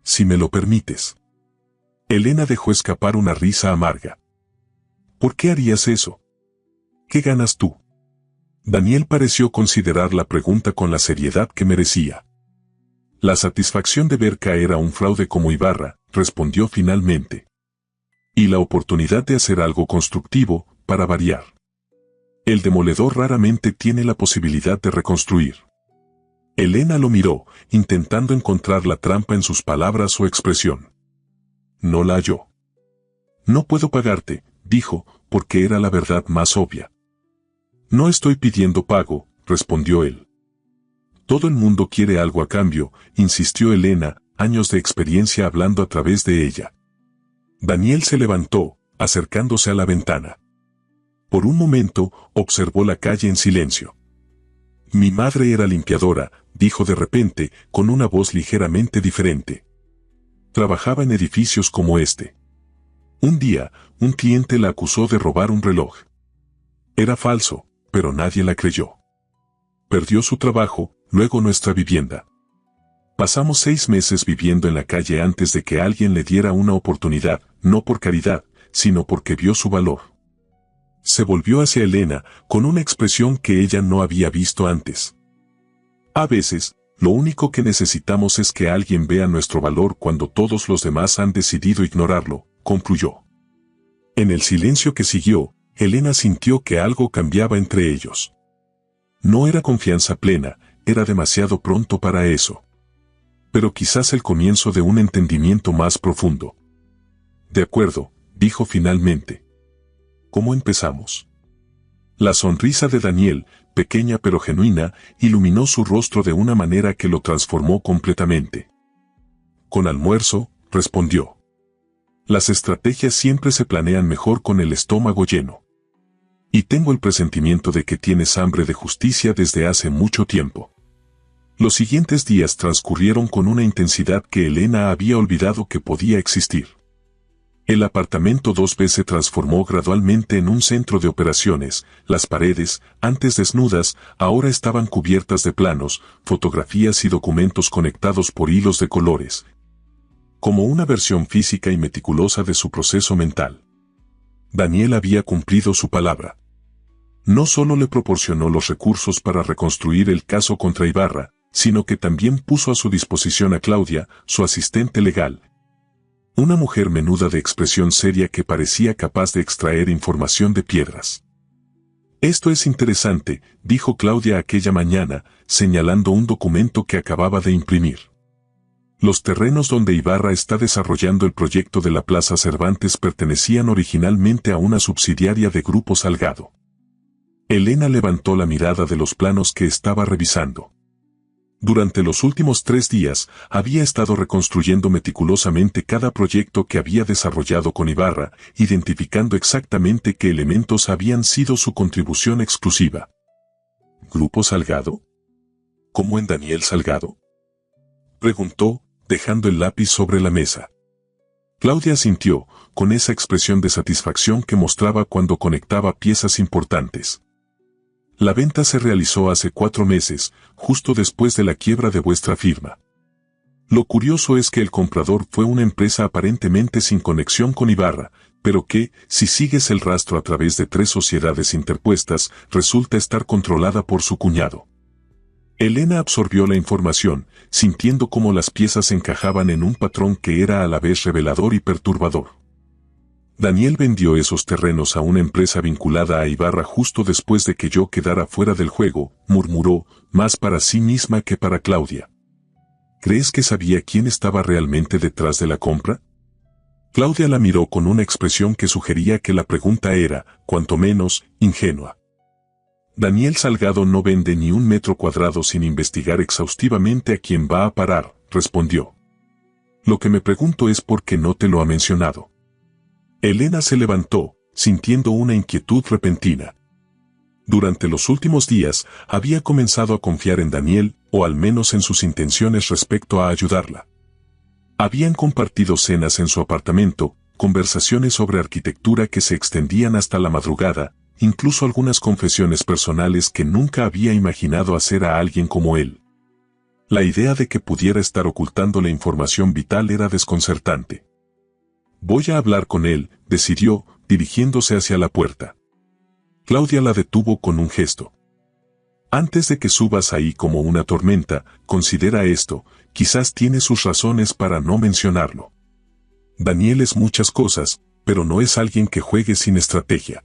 Si me lo permites. Elena dejó escapar una risa amarga. ¿Por qué harías eso? ¿Qué ganas tú? Daniel pareció considerar la pregunta con la seriedad que merecía. La satisfacción de ver caer a un fraude como Ibarra, respondió finalmente. Y la oportunidad de hacer algo constructivo, para variar. El demoledor raramente tiene la posibilidad de reconstruir. Elena lo miró, intentando encontrar la trampa en sus palabras o expresión. No la halló. No puedo pagarte, dijo, porque era la verdad más obvia. No estoy pidiendo pago, respondió él. Todo el mundo quiere algo a cambio, insistió Elena, años de experiencia hablando a través de ella. Daniel se levantó, acercándose a la ventana. Por un momento, observó la calle en silencio. Mi madre era limpiadora, dijo de repente, con una voz ligeramente diferente. Trabajaba en edificios como este. Un día, un cliente la acusó de robar un reloj. Era falso, pero nadie la creyó. Perdió su trabajo, luego nuestra vivienda. Pasamos 6 meses viviendo en la calle antes de que alguien le diera una oportunidad, no por caridad, sino porque vio su valor. Se volvió hacia Elena, con una expresión que ella no había visto antes. A veces, lo único que necesitamos es que alguien vea nuestro valor cuando todos los demás han decidido ignorarlo, concluyó. En el silencio que siguió, Elena sintió que algo cambiaba entre ellos. No era confianza plena, era demasiado pronto para eso. Pero quizás el comienzo de un entendimiento más profundo. De acuerdo, dijo finalmente. ¿Cómo empezamos? La sonrisa de Daniel, pequeña pero genuina, iluminó su rostro de una manera que lo transformó completamente. Con almuerzo, respondió. Las estrategias siempre se planean mejor con el estómago lleno. Y tengo el presentimiento de que tienes hambre de justicia desde hace mucho tiempo. Los siguientes días transcurrieron con una intensidad que Elena había olvidado que podía existir. El apartamento 2B se transformó gradualmente en un centro de operaciones. Las paredes, antes desnudas, ahora estaban cubiertas de planos, fotografías y documentos conectados por hilos de colores. Como una versión física y meticulosa de su proceso mental. Daniel había cumplido su palabra. No solo le proporcionó los recursos para reconstruir el caso contra Ibarra, sino que también puso a su disposición a Claudia, su asistente legal. Una mujer menuda de expresión seria que parecía capaz de extraer información de piedras. Esto es interesante, dijo Claudia aquella mañana, señalando un documento que acababa de imprimir. Los terrenos donde Ibarra está desarrollando el proyecto de la Plaza Cervantes pertenecían originalmente a una subsidiaria de Grupo Salgado. Elena levantó la mirada de los planos que estaba revisando. Durante los últimos 3 días, había estado reconstruyendo meticulosamente cada proyecto que había desarrollado con Ibarra, identificando exactamente qué elementos habían sido su contribución exclusiva. ¿Grupo Salgado? ¿Cómo en Daniel Salgado?, preguntó, dejando el lápiz sobre la mesa. Claudia asintió, con esa expresión de satisfacción que mostraba cuando conectaba piezas importantes. La venta se realizó hace 4 meses, justo después de la quiebra de vuestra firma. Lo curioso es que el comprador fue una empresa aparentemente sin conexión con Ibarra, pero que, si sigues el rastro a través de 3 sociedades interpuestas, resulta estar controlada por su cuñado. Elena absorbió la información, sintiendo cómo las piezas encajaban en un patrón que era a la vez revelador y perturbador. Daniel vendió esos terrenos a una empresa vinculada a Ibarra justo después de que yo quedara fuera del juego, murmuró, más para sí misma que para Claudia. ¿Crees que sabía quién estaba realmente detrás de la compra? Claudia la miró con una expresión que sugería que la pregunta era, cuanto menos, ingenua. Daniel Salgado no vende ni 1 metro cuadrado sin investigar exhaustivamente a quién va a parar, respondió. Lo que me pregunto es por qué no te lo ha mencionado. Elena se levantó, sintiendo una inquietud repentina. Durante los últimos días, había comenzado a confiar en Daniel, o al menos en sus intenciones respecto a ayudarla. Habían compartido cenas en su apartamento, conversaciones sobre arquitectura que se extendían hasta la madrugada, incluso algunas confesiones personales que nunca había imaginado hacer a alguien como él. La idea de que pudiera estar ocultando la información vital era desconcertante. Voy a hablar con él, decidió, dirigiéndose hacia la puerta. Claudia la detuvo con un gesto. Antes de que subas ahí como una tormenta, considera esto, quizás tiene sus razones para no mencionarlo. Daniel es muchas cosas, pero no es alguien que juegue sin estrategia.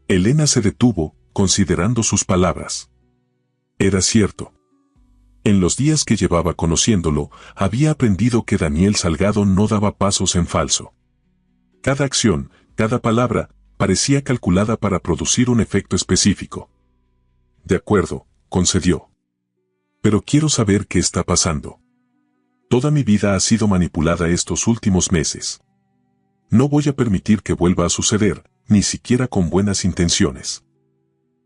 Elena se detuvo, considerando sus palabras. Era cierto. En los días que llevaba conociéndolo, había aprendido que Daniel Salgado no daba pasos en falso. Cada acción, cada palabra, parecía calculada para producir un efecto específico. De acuerdo, concedió. Pero quiero saber qué está pasando. Toda mi vida ha sido manipulada estos últimos meses. No voy a permitir que vuelva a suceder, ni siquiera con buenas intenciones.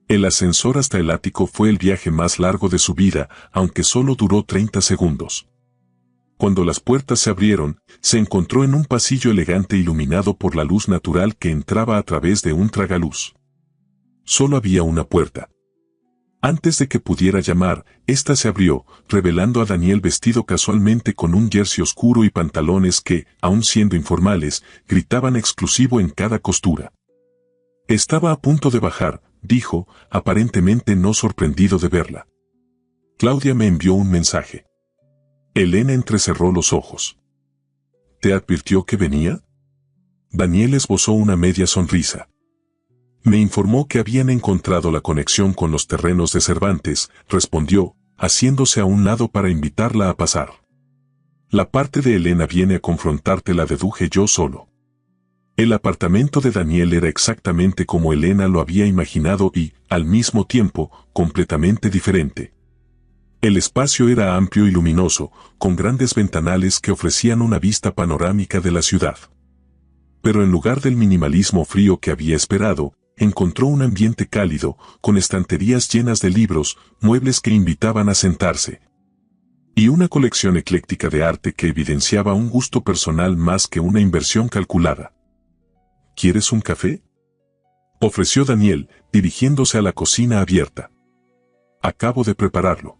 El ascensor hasta el ático fue el viaje más largo de su vida, aunque solo duró 30 segundos. Cuando las puertas se abrieron, se encontró en un pasillo elegante iluminado por la luz natural que entraba a través de un tragaluz. Solo había una puerta. Antes de que pudiera llamar, ésta se abrió, revelando a Daniel vestido casualmente con un jersey oscuro y pantalones que, aun siendo informales, gritaban exclusivo en cada costura. Estaba a punto de bajar, dijo, aparentemente no sorprendido de verla. Claudia me envió un mensaje. Elena entrecerró los ojos. ¿Te advirtió que venía? Daniel esbozó una media sonrisa. Me informó que habían encontrado la conexión con los terrenos de Cervantes, respondió, haciéndose a un lado para invitarla a pasar. La parte de Elena viene a confrontarte, la deduje yo solo. El apartamento de Daniel era exactamente como Elena lo había imaginado y, al mismo tiempo, completamente diferente. El espacio era amplio y luminoso, con grandes ventanales que ofrecían una vista panorámica de la ciudad. Pero en lugar del minimalismo frío que había esperado, encontró un ambiente cálido, con estanterías llenas de libros, muebles que invitaban a sentarse, y una colección ecléctica de arte que evidenciaba un gusto personal más que una inversión calculada. ¿Quieres un café?, ofreció Daniel, dirigiéndose a la cocina abierta. Acabo de prepararlo.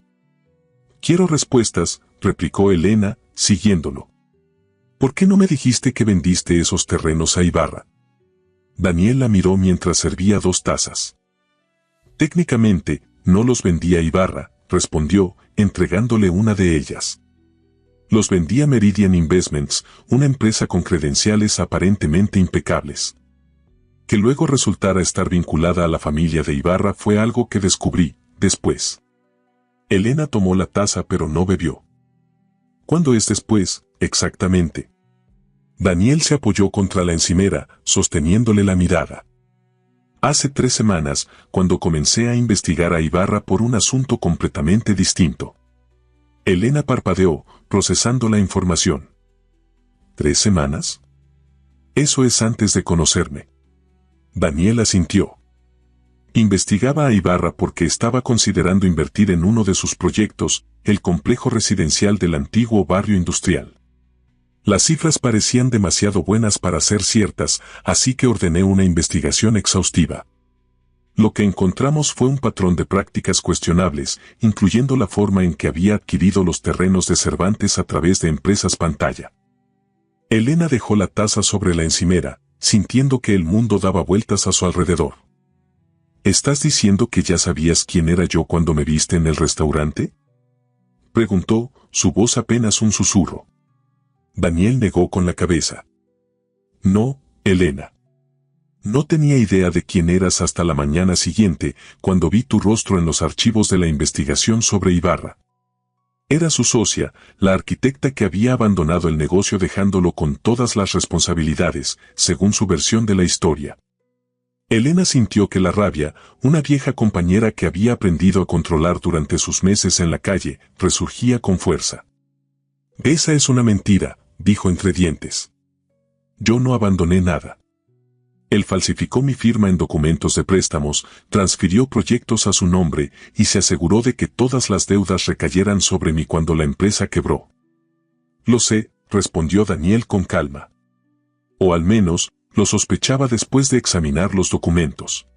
Quiero respuestas, replicó Elena, siguiéndolo. ¿Por qué no me dijiste que vendiste esos terrenos a Ibarra? Daniel la miró mientras servía 2 tazas. Técnicamente, no los vendía a Ibarra, respondió, entregándole una de ellas. Los vendía Meridian Investments, una empresa con credenciales aparentemente impecables. Que luego resultara estar vinculada a la familia de Ibarra fue algo que descubrí, después. Elena tomó la taza pero no bebió. ¿Cuándo es después, exactamente? Daniel se apoyó contra la encimera, sosteniéndole la mirada. Hace 3 semanas, cuando comencé a investigar a Ibarra por un asunto completamente distinto. Elena parpadeó, procesando la información. ¿3 semanas? Eso es antes de conocerme. Daniel asintió. Investigaba a Ibarra porque estaba considerando invertir en uno de sus proyectos, el complejo residencial del antiguo barrio industrial. Las cifras parecían demasiado buenas para ser ciertas, así que ordené una investigación exhaustiva. Lo que encontramos fue un patrón de prácticas cuestionables, incluyendo la forma en que había adquirido los terrenos de Cervantes a través de empresas pantalla. Elena dejó la taza sobre la encimera, sintiendo que el mundo daba vueltas a su alrededor. ¿Estás diciendo que ya sabías quién era yo cuando me viste en el restaurante? Preguntó, su voz apenas un susurro. Daniel negó con la cabeza. No, Elena. No tenía idea de quién eras hasta la mañana siguiente, cuando vi tu rostro en los archivos de la investigación sobre Ibarra. Era su socia, la arquitecta que había abandonado el negocio dejándolo con todas las responsabilidades, según su versión de la historia. Elena sintió que la rabia, una vieja compañera que había aprendido a controlar durante sus meses en la calle, resurgía con fuerza. Esa es una mentira, dijo entre dientes. Yo no abandoné nada. Él falsificó mi firma en documentos de préstamos, transfirió proyectos a su nombre y se aseguró de que todas las deudas recayeran sobre mí cuando la empresa quebró. Lo sé, respondió Daniel con calma. O al menos, lo sospechaba después de examinar los documentos.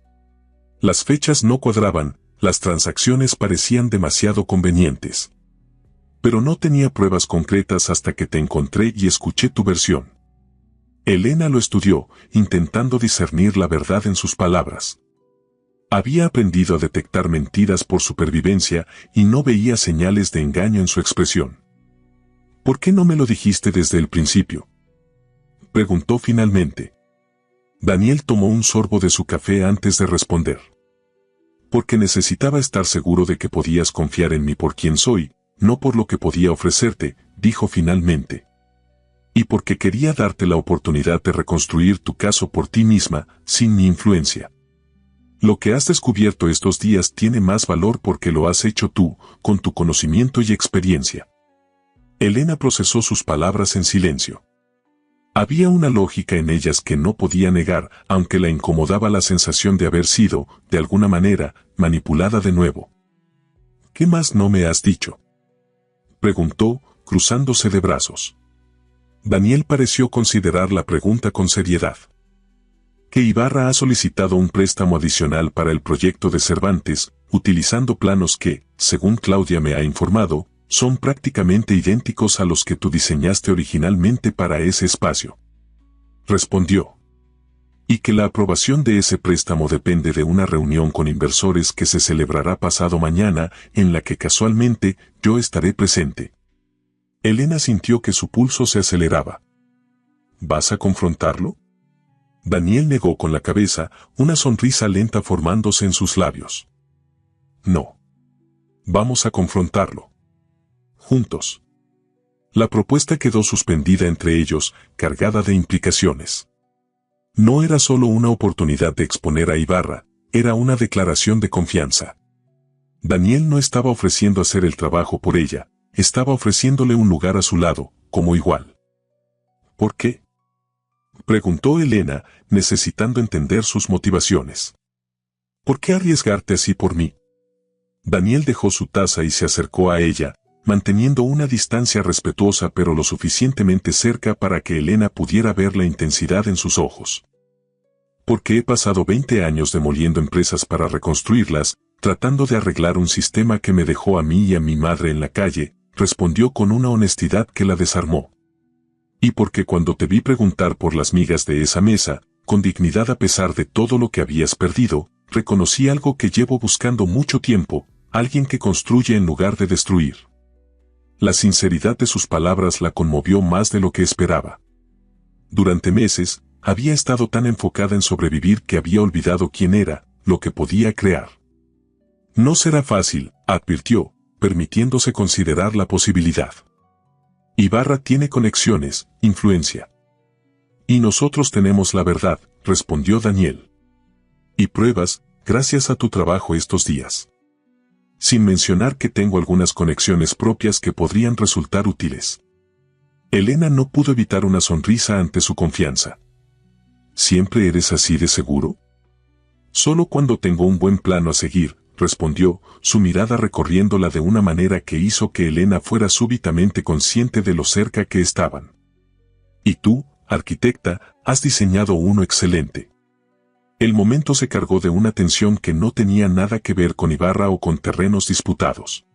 Las fechas no cuadraban, las transacciones parecían demasiado convenientes. Pero no tenía pruebas concretas hasta que te encontré y escuché tu versión. Elena lo estudió, intentando discernir la verdad en sus palabras. Había aprendido a detectar mentiras por supervivencia y no veía señales de engaño en su expresión. ¿Por qué no me lo dijiste desde el principio?, preguntó finalmente. Daniel tomó un sorbo de su café antes de responder. Porque necesitaba estar seguro de que podías confiar en mí por quien soy, no por lo que podía ofrecerte, dijo finalmente. Y porque quería darte la oportunidad de reconstruir tu caso por ti misma, sin mi influencia. Lo que has descubierto estos días tiene más valor porque lo has hecho tú, con tu conocimiento y experiencia. Elena procesó sus palabras en silencio. Había una lógica en ellas que no podía negar, aunque la incomodaba la sensación de haber sido, de alguna manera, manipulada de nuevo. ¿Qué más no me has dicho?, preguntó, cruzándose de brazos. Daniel pareció considerar la pregunta con seriedad. Que Ibarra ha solicitado un préstamo adicional para el proyecto de Cervantes, utilizando planos que, según Claudia me ha informado, son prácticamente idénticos a los que tú diseñaste originalmente para ese espacio. Respondió. Y que la aprobación de ese préstamo depende de una reunión con inversores que se celebrará pasado mañana, en la que casualmente yo estaré presente. Elena sintió que su pulso se aceleraba. ¿Vas a confrontarlo?, Daniel negó con la cabeza, una sonrisa lenta formándose en sus labios. No. Vamos a confrontarlo. Juntos. La propuesta quedó suspendida entre ellos, cargada de implicaciones. No era solo una oportunidad de exponer a Ibarra, era una declaración de confianza. Daniel no estaba ofreciendo hacer el trabajo por ella, estaba ofreciéndole un lugar a su lado, como igual. ¿Por qué?, preguntó Elena, necesitando entender sus motivaciones. ¿Por qué arriesgarte así por mí? Daniel dejó su taza y se acercó a ella, manteniendo una distancia respetuosa pero lo suficientemente cerca para que Elena pudiera ver la intensidad en sus ojos. Porque he pasado 20 años demoliendo empresas para reconstruirlas, tratando de arreglar un sistema que me dejó a mí y a mi madre en la calle, respondió con una honestidad que la desarmó. Y porque cuando te vi preguntar por las migas de esa mesa, con dignidad a pesar de todo lo que habías perdido, reconocí algo que llevo buscando mucho tiempo, alguien que construye en lugar de destruir. La sinceridad de sus palabras la conmovió más de lo que esperaba. Durante meses, había estado tan enfocada en sobrevivir que había olvidado quién era, lo que podía crear. No será fácil, advirtió, permitiéndose considerar la posibilidad. Ibarra tiene conexiones, influencia. Y nosotros tenemos la verdad, respondió Daniel. Y pruebas, gracias a tu trabajo estos días. sin mencionar que tengo algunas conexiones propias que podrían resultar útiles. Elena no pudo evitar una sonrisa ante su confianza. ¿Siempre eres así de seguro? Solo cuando tengo un buen plano a seguir, respondió, su mirada recorriéndola de una manera que hizo que Elena fuera súbitamente consciente de lo cerca que estaban. Y tú, arquitecta, has diseñado uno excelente. El momento se cargó de una tensión que no tenía nada que ver con Ibarra o con terrenos disputados.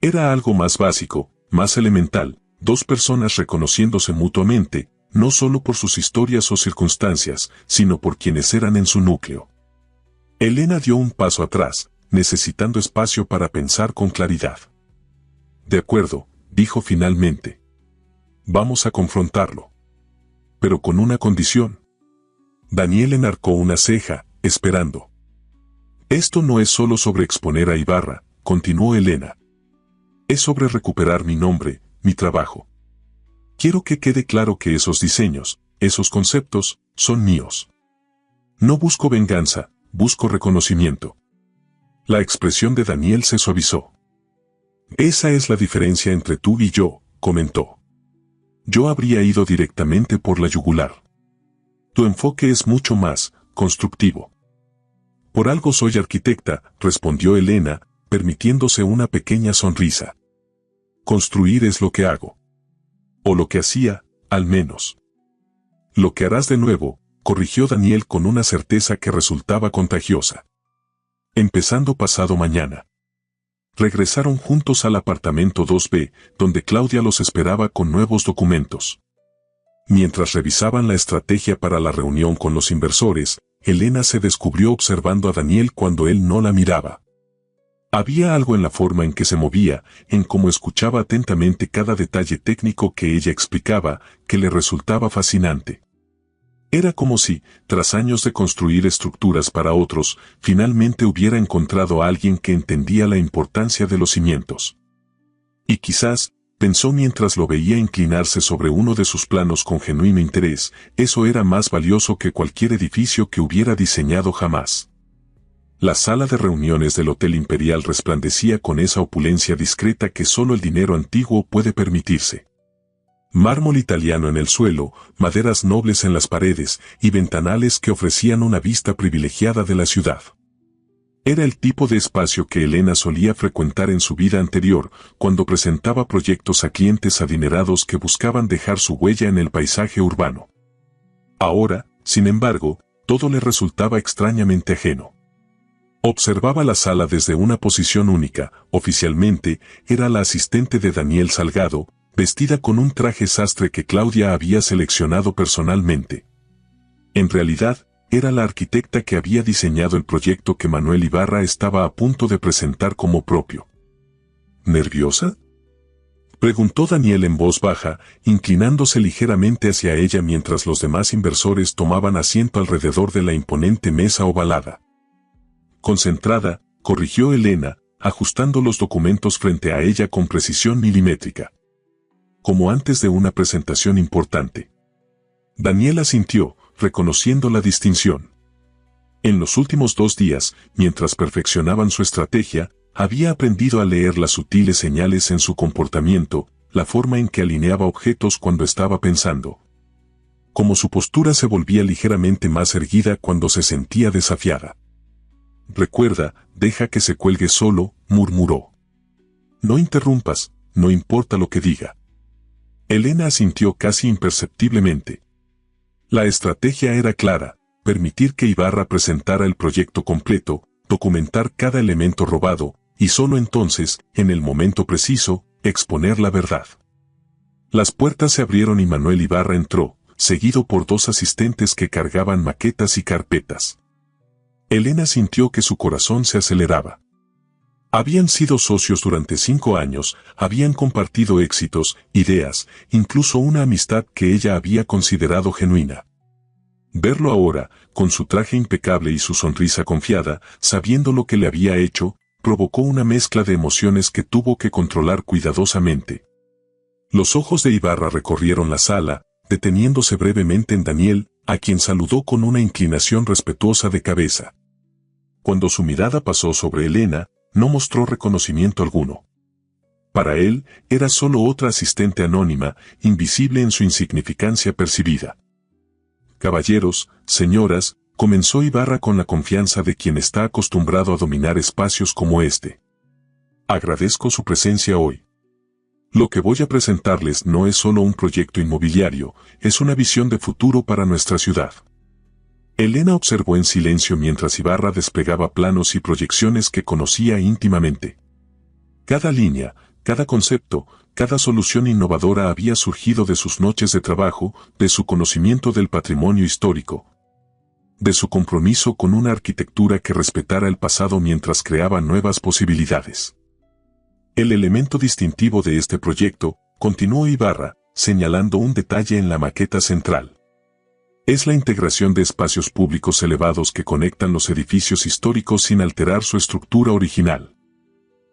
Era algo más básico, más elemental, dos personas reconociéndose mutuamente, no solo por sus historias o circunstancias, sino por quienes eran en su núcleo. Elena dio un paso atrás, necesitando espacio para pensar con claridad. De acuerdo, dijo finalmente. Vamos a confrontarlo. Pero con una condición. Daniel enarcó una ceja, esperando. Esto no es solo sobre exponer a Ibarra, continuó Elena. Es sobre recuperar mi nombre, mi trabajo. Quiero que quede claro que esos diseños, esos conceptos, son míos. No busco venganza, busco reconocimiento. La expresión de Daniel se suavizó. Esa es la diferencia entre tú y yo, comentó. Yo habría ido directamente por la yugular. Tu enfoque es mucho más constructivo. Por algo soy arquitecta, respondió Elena, permitiéndose una pequeña sonrisa. Construir es lo que hago. O lo que hacía, al menos. Lo que harás de nuevo, corrigió Daniel con una certeza que resultaba contagiosa. Empezando pasado mañana. Regresaron juntos al apartamento 2B, donde Claudia los esperaba con nuevos documentos. Mientras revisaban la estrategia para la reunión con los inversores, Elena se descubrió observando a Daniel cuando él no la miraba. Había algo en la forma en que se movía, en cómo escuchaba atentamente cada detalle técnico que ella explicaba, que le resultaba fascinante. Era como si, tras años de construir estructuras para otros, finalmente hubiera encontrado a alguien que entendía la importancia de los cimientos. Y quizás, pensó mientras lo veía inclinarse sobre uno de sus planos con genuino interés, eso era más valioso que cualquier edificio que hubiera diseñado jamás. La sala de reuniones del Hotel Imperial resplandecía con esa opulencia discreta que solo el dinero antiguo puede permitirse. Mármol italiano en el suelo, maderas nobles en las paredes y ventanales que ofrecían una vista privilegiada de la ciudad. Era el tipo de espacio que Elena solía frecuentar en su vida anterior, cuando presentaba proyectos a clientes adinerados que buscaban dejar su huella en el paisaje urbano. Ahora, sin embargo, todo le resultaba extrañamente ajeno. Observaba la sala desde una posición única, oficialmente, era la asistente de Daniel Salgado, vestida con un traje sastre que Claudia había seleccionado personalmente. En realidad, era la arquitecta que había diseñado el proyecto que Manuel Ibarra estaba a punto de presentar como propio. ¿Nerviosa?, preguntó Daniel en voz baja, inclinándose ligeramente hacia ella mientras los demás inversores tomaban asiento alrededor de la imponente mesa ovalada. Concentrada, corrigió Elena, ajustando los documentos frente a ella con precisión milimétrica. Como antes de una presentación importante. Daniel asintió, reconociendo la distinción. En los últimos 2 días, mientras perfeccionaban su estrategia, había aprendido a leer las sutiles señales en su comportamiento, la forma en que alineaba objetos cuando estaba pensando. Como su postura se volvía ligeramente más erguida cuando se sentía desafiada. Recuerda, deja que se cuelgue solo, murmuró. No interrumpas, no importa lo que diga. Elena asintió casi imperceptiblemente. La estrategia era clara, permitir que Ibarra presentara el proyecto completo, documentar cada elemento robado, y solo entonces, en el momento preciso, exponer la verdad. Las puertas se abrieron y Manuel Ibarra entró, seguido por 2 asistentes que cargaban maquetas y carpetas. Elena sintió que su corazón se aceleraba. Habían sido socios durante 5 años, habían compartido éxitos, ideas, incluso una amistad que ella había considerado genuina. Verlo ahora, con su traje impecable y su sonrisa confiada, sabiendo lo que le había hecho, provocó una mezcla de emociones que tuvo que controlar cuidadosamente. Los ojos de Ibarra recorrieron la sala, deteniéndose brevemente en Daniel, a quien saludó con una inclinación respetuosa de cabeza. Cuando su mirada pasó sobre Elena, no mostró reconocimiento alguno. Para él, era solo otra asistente anónima, invisible en su insignificancia percibida. Caballeros, señoras, comenzó Ibarra con la confianza de quien está acostumbrado a dominar espacios como este. Agradezco su presencia hoy. Lo que voy a presentarles no es solo un proyecto inmobiliario, es una visión de futuro para nuestra ciudad. Elena observó en silencio mientras Ibarra desplegaba planos y proyecciones que conocía íntimamente. Cada línea, cada concepto, cada solución innovadora había surgido de sus noches de trabajo, de su conocimiento del patrimonio histórico, de su compromiso con una arquitectura que respetara el pasado mientras creaba nuevas posibilidades. El elemento distintivo de este proyecto, continuó Ibarra, señalando un detalle en la maqueta central. Es la integración de espacios públicos elevados que conectan los edificios históricos sin alterar su estructura original.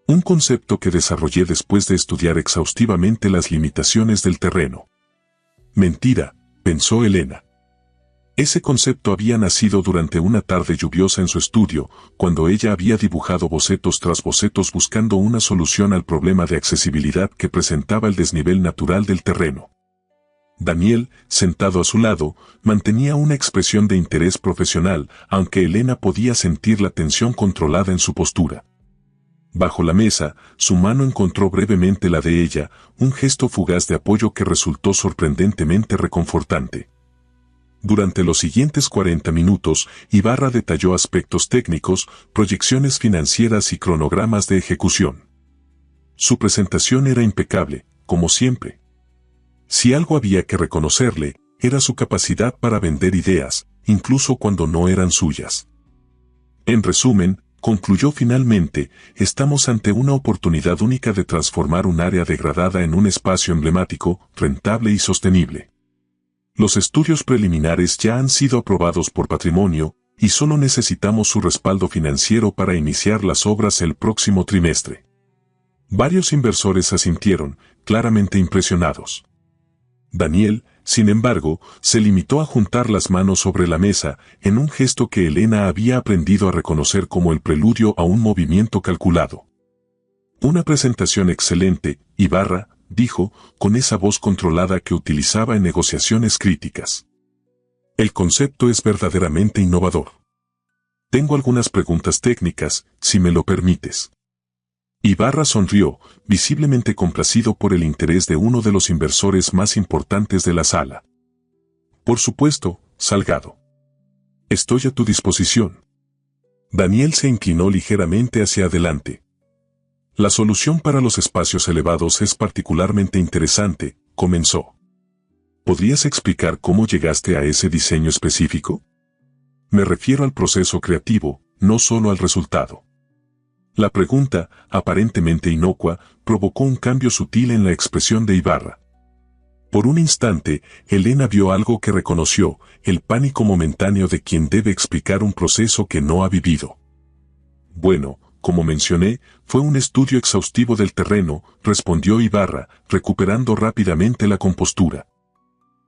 Un concepto que desarrollé después de estudiar exhaustivamente las limitaciones del terreno. Mentira, pensó Elena. Ese concepto había nacido durante una tarde lluviosa en su estudio, cuando ella había dibujado bocetos tras bocetos buscando una solución al problema de accesibilidad que presentaba el desnivel natural del terreno. Daniel, sentado a su lado, mantenía una expresión de interés profesional, aunque Elena podía sentir la tensión controlada en su postura. Bajo la mesa, su mano encontró brevemente la de ella, un gesto fugaz de apoyo que resultó sorprendentemente reconfortante. Durante los siguientes 40 minutos, Ibarra detalló aspectos técnicos, proyecciones financieras y cronogramas de ejecución. Su presentación era impecable, como siempre. Si algo había que reconocerle, era su capacidad para vender ideas, incluso cuando no eran suyas. En resumen, concluyó finalmente, estamos ante una oportunidad única de transformar un área degradada en un espacio emblemático, rentable y sostenible. Los estudios preliminares ya han sido aprobados por Patrimonio, y solo necesitamos su respaldo financiero para iniciar las obras el próximo trimestre. Varios inversores asintieron, claramente impresionados. Daniel, sin embargo, se limitó a juntar las manos sobre la mesa, en un gesto que Elena había aprendido a reconocer como el preludio a un movimiento calculado. Una presentación excelente, Ibarra, dijo, con esa voz controlada que utilizaba en negociaciones críticas. El concepto es verdaderamente innovador. Tengo algunas preguntas técnicas, si me lo permites. Ibarra sonrió, visiblemente complacido por el interés de uno de los inversores más importantes de la sala. Por supuesto, Salgado. Estoy a tu disposición. Daniel se inclinó ligeramente hacia adelante. La solución para los espacios elevados es particularmente interesante, comenzó. ¿Podrías explicar cómo llegaste a ese diseño específico? Me refiero al proceso creativo, no solo al resultado. La pregunta, aparentemente inocua, provocó un cambio sutil en la expresión de Ibarra. Por un instante, Elena vio algo que reconoció, el pánico momentáneo de quien debe explicar un proceso que no ha vivido. Bueno, como mencioné, fue un estudio exhaustivo del terreno, respondió Ibarra, recuperando rápidamente la compostura.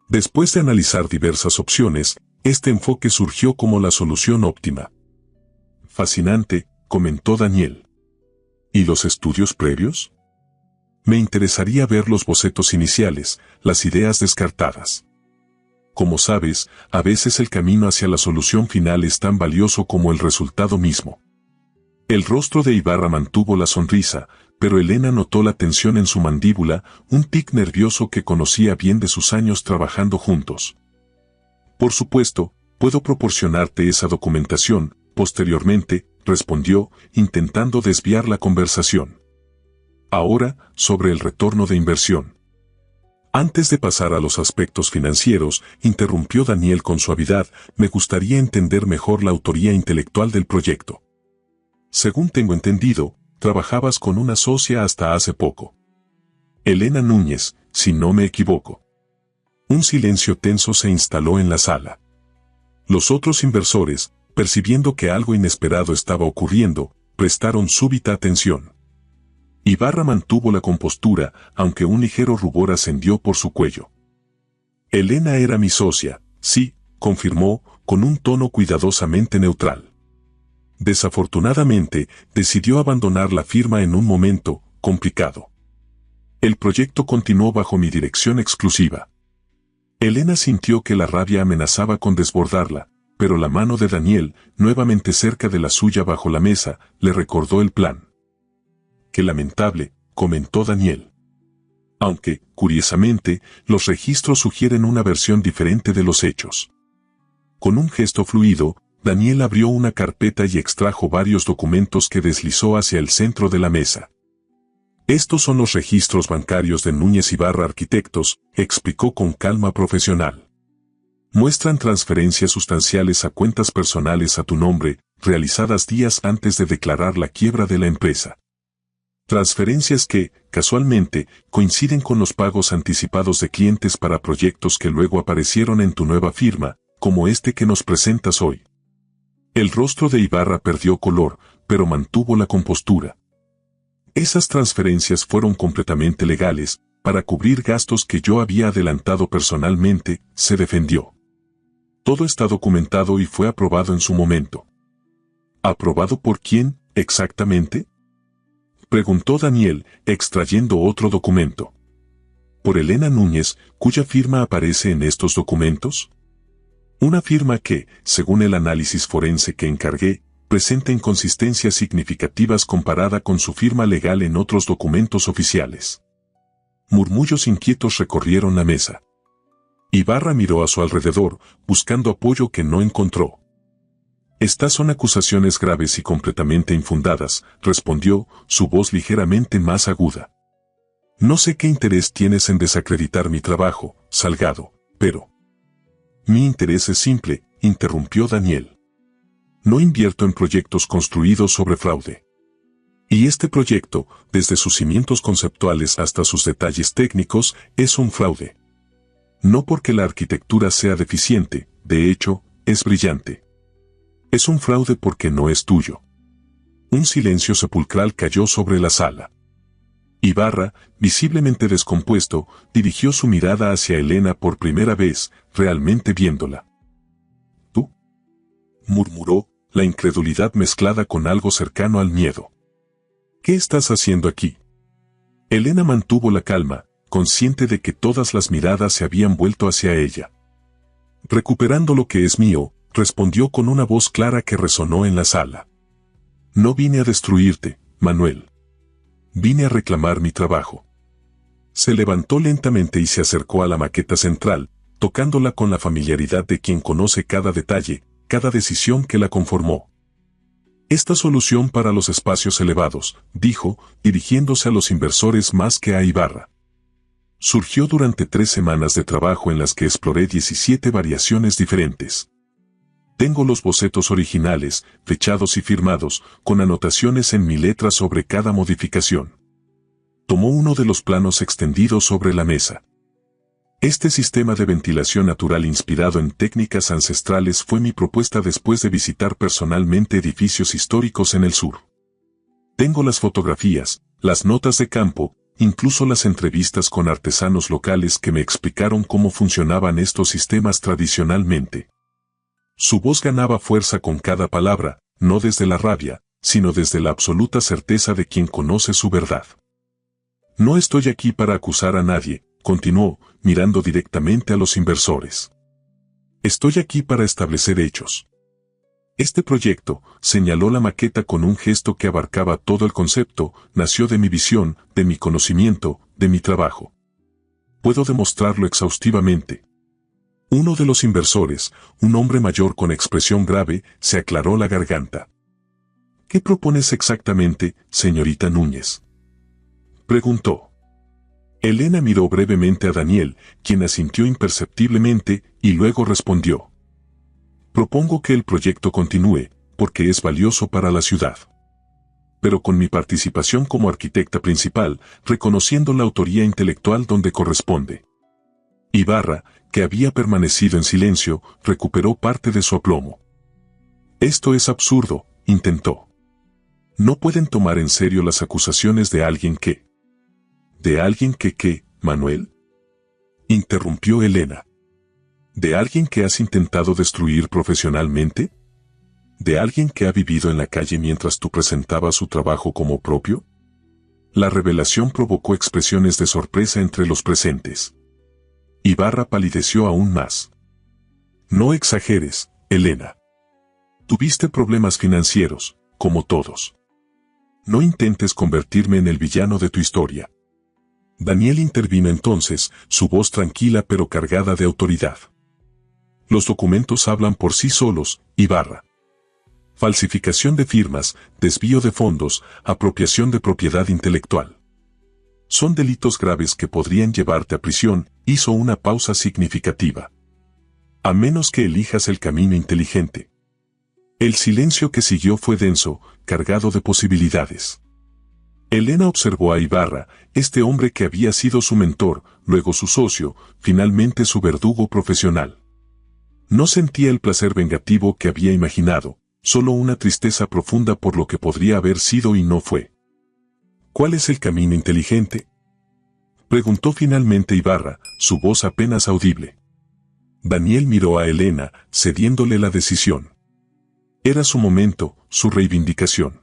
Después de analizar diversas opciones, este enfoque surgió como la solución óptima. Fascinante, comentó Daniel. ¿Y los estudios previos? Me interesaría ver los bocetos iniciales, las ideas descartadas. Como sabes, a veces el camino hacia la solución final es tan valioso como el resultado mismo. El rostro de Ibarra mantuvo la sonrisa, pero Elena notó la tensión en su mandíbula, un tic nervioso que conocía bien de sus años trabajando juntos. Por supuesto, puedo proporcionarte esa documentación, posteriormente, respondió, intentando desviar la conversación. Ahora, sobre el retorno de inversión. Antes de pasar a los aspectos financieros, interrumpió Daniel con suavidad, me gustaría entender mejor la autoría intelectual del proyecto. Según tengo entendido, trabajabas con una socia hasta hace poco. Elena Núñez, si no me equivoco. Un silencio tenso se instaló en la sala. Los otros inversores, percibiendo que algo inesperado estaba ocurriendo, prestaron súbita atención. Ibarra mantuvo la compostura, aunque un ligero rubor ascendió por su cuello. Elena era mi socia, sí, confirmó, con un tono cuidadosamente neutral. Desafortunadamente, decidió abandonar la firma en un momento complicado. El proyecto continuó bajo mi dirección exclusiva. Elena sintió que la rabia amenazaba con desbordarla, pero la mano de Daniel, nuevamente cerca de la suya bajo la mesa, le recordó el plan. «Qué lamentable», comentó Daniel. Aunque, curiosamente, los registros sugieren una versión diferente de los hechos. Con un gesto fluido, Daniel abrió una carpeta y extrajo varios documentos que deslizó hacia el centro de la mesa. «Estos son los registros bancarios de Núñez Ibarra Arquitectos», explicó con calma profesional. «Muestran transferencias sustanciales a cuentas personales a tu nombre, realizadas días antes de declarar la quiebra de la empresa. Transferencias que, casualmente, coinciden con los pagos anticipados de clientes para proyectos que luego aparecieron en tu nueva firma, como este que nos presentas hoy». El rostro de Ibarra perdió color, pero mantuvo la compostura. «Esas transferencias fueron completamente legales, para cubrir gastos que yo había adelantado personalmente», se defendió. «Todo está documentado y fue aprobado en su momento». «¿Aprobado por quién, exactamente?», preguntó Daniel, extrayendo otro documento. «¿Por Elena Núñez, cuya firma aparece en estos documentos? Una firma que, según el análisis forense que encargué, presenta inconsistencias significativas comparada con su firma legal en otros documentos oficiales». Murmullos inquietos recorrieron la mesa. Ibarra miró a su alrededor, buscando apoyo que no encontró. «Estas son acusaciones graves y completamente infundadas», respondió, su voz ligeramente más aguda. «No sé qué interés tienes en desacreditar mi trabajo, Salgado, pero...». «Mi interés es simple», interrumpió Daniel. «No invierto en proyectos construidos sobre fraude. Y este proyecto, desde sus cimientos conceptuales hasta sus detalles técnicos, es un fraude. No porque la arquitectura sea deficiente, de hecho, es brillante. Es un fraude porque no es tuyo». Un silencio sepulcral cayó sobre la sala. Ibarra, visiblemente descompuesto, dirigió su mirada hacia Elena por primera vez, realmente viéndola. «¿Tú?», murmuró, la incredulidad mezclada con algo cercano al miedo. «¿Qué estás haciendo aquí?». Elena mantuvo la calma, consciente de que todas las miradas se habían vuelto hacia ella. «Recuperando lo que es mío», respondió con una voz clara que resonó en la sala. «No vine a destruirte, Manuel. Vine a reclamar mi trabajo». Se levantó lentamente y se acercó a la maqueta central, tocándola con la familiaridad de quien conoce cada detalle, cada decisión que la conformó. «Esta solución para los espacios elevados», dijo, dirigiéndose a los inversores más que a Ibarra. «Surgió durante 3 semanas de trabajo en las que exploré 17 variaciones diferentes. Tengo los bocetos originales, fechados y firmados, con anotaciones en mi letra sobre cada modificación». Tomó uno de los planos extendidos sobre la mesa. «Este sistema de ventilación natural inspirado en técnicas ancestrales fue mi propuesta después de visitar personalmente edificios históricos en el sur. Tengo las fotografías, las notas de campo, incluso las entrevistas con artesanos locales que me explicaron cómo funcionaban estos sistemas tradicionalmente». Su voz ganaba fuerza con cada palabra, no desde la rabia, sino desde la absoluta certeza de quien conoce su verdad. «No estoy aquí para acusar a nadie», continuó, mirando directamente a los inversores. «Estoy aquí para establecer hechos. Este proyecto», señaló la maqueta con un gesto que abarcaba todo el concepto, «nació de mi visión, de mi conocimiento, de mi trabajo. Puedo demostrarlo exhaustivamente». Uno de los inversores, un hombre mayor con expresión grave, se aclaró la garganta. «¿Qué propones exactamente, señorita Núñez?», preguntó. Elena miró brevemente a Daniel, quien asintió imperceptiblemente, y luego respondió. «Propongo que el proyecto continúe, porque es valioso para la ciudad. Pero con mi participación como arquitecta principal, reconociendo la autoría intelectual donde corresponde». Ibarra, que había permanecido en silencio, recuperó parte de su aplomo. «Esto es absurdo», intentó. «No pueden tomar en serio las acusaciones de alguien que...». «¿De alguien que qué, Manuel?», interrumpió Elena. «¿De alguien que has intentado destruir profesionalmente?». ¿De alguien que ha vivido en la calle mientras tú presentabas su trabajo como propio? La revelación provocó expresiones de sorpresa entre los presentes. Ibarra palideció aún más. No exageres, Elena. Tuviste problemas financieros, como todos. No intentes convertirme en el villano de tu historia. Daniel intervino entonces, su voz tranquila pero cargada de autoridad. Los documentos hablan por sí solos, Ibarra. Falsificación de firmas, desvío de fondos, apropiación de propiedad intelectual. Son delitos graves que podrían llevarte a prisión, hizo una pausa significativa. A menos que elijas el camino inteligente. El silencio que siguió fue denso, cargado de posibilidades. Elena observó a Ibarra, este hombre que había sido su mentor, luego su socio, finalmente su verdugo profesional. No sentía el placer vengativo que había imaginado, solo una tristeza profunda por lo que podría haber sido y no fue. ¿Cuál es el camino inteligente?, preguntó finalmente Ibarra, su voz apenas audible. Daniel miró a Elena, cediéndole la decisión. Era su momento, su reivindicación.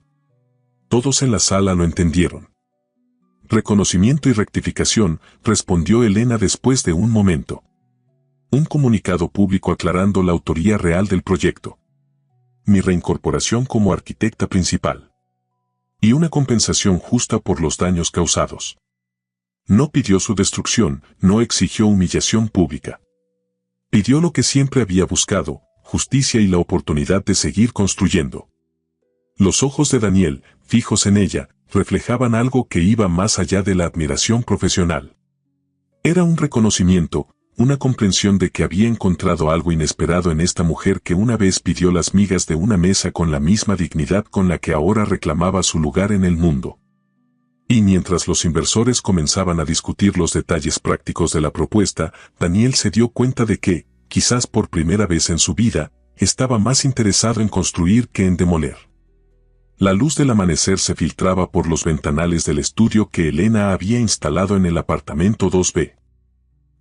Todos en la sala lo entendieron. Reconocimiento y rectificación, respondió Elena después de un momento. Un comunicado público aclarando la autoría real del proyecto. Mi reincorporación como arquitecta principal. Y una compensación justa por los daños causados. No pidió su destrucción, no exigió humillación pública. Pidió lo que siempre había buscado, justicia y la oportunidad de seguir construyendo. Los ojos de Daniel, fijos en ella, reflejaban algo que iba más allá de la admiración profesional. Era un reconocimiento, una comprensión de que había encontrado algo inesperado en esta mujer que una vez pidió las migas de una mesa con la misma dignidad con la que ahora reclamaba su lugar en el mundo. Y mientras los inversores comenzaban a discutir los detalles prácticos de la propuesta, Daniel se dio cuenta de que, quizás por primera vez en su vida, estaba más interesado en construir que en demoler. La luz del amanecer se filtraba por los ventanales del estudio que Elena había instalado en el apartamento 2B.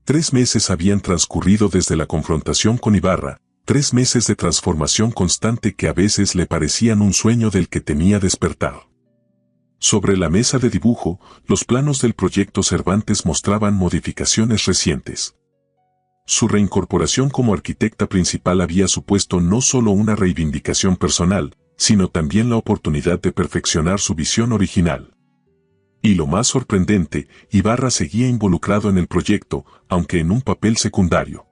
3 meses habían transcurrido desde la confrontación con Ibarra, 3 meses de transformación constante que a veces le parecían un sueño del que temía despertar. Sobre la mesa de dibujo, los planos del proyecto Cervantes mostraban modificaciones recientes. Su reincorporación como arquitecta principal había supuesto no solo una reivindicación personal, sino también la oportunidad de perfeccionar su visión original. Y lo más sorprendente, Ibarra seguía involucrado en el proyecto, aunque en un papel secundario.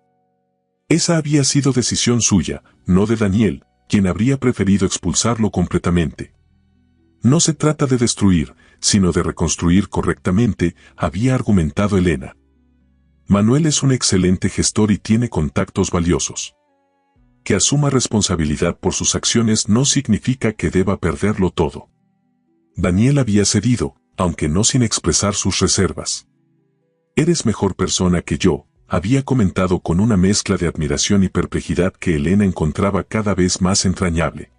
Esa había sido decisión suya, no de Daniel, quien habría preferido expulsarlo completamente. No se trata de destruir, sino de reconstruir correctamente, había argumentado Elena. Manuel es un excelente gestor y tiene contactos valiosos. Que asuma responsabilidad por sus acciones no significa que deba perderlo todo. Daniel había cedido, aunque no sin expresar sus reservas. Eres mejor persona que yo, había comentado con una mezcla de admiración y perplejidad que Elena encontraba cada vez más entrañable.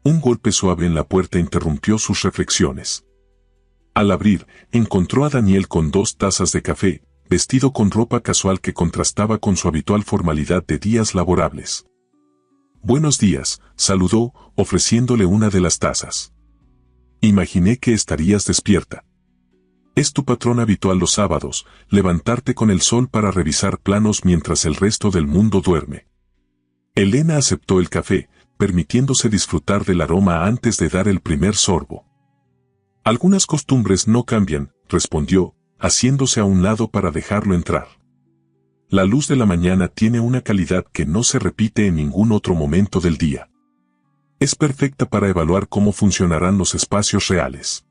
Un golpe suave en la puerta interrumpió sus reflexiones. Al abrir, encontró a Daniel con 2 tazas de café, vestido con ropa casual que contrastaba con su habitual formalidad de días laborables. Buenos días, saludó, ofreciéndole una de las tazas. Imaginé que estarías despierta. Es tu patrón habitual los sábados, levantarte con el sol para revisar planos mientras el resto del mundo duerme. Elena aceptó el café, permitiéndose disfrutar del aroma antes de dar el primer sorbo. Algunas costumbres no cambian, respondió, haciéndose a un lado para dejarlo entrar. La luz de la mañana tiene una calidad que no se repite en ningún otro momento del día. Es perfecta para evaluar cómo funcionarán los espacios reales.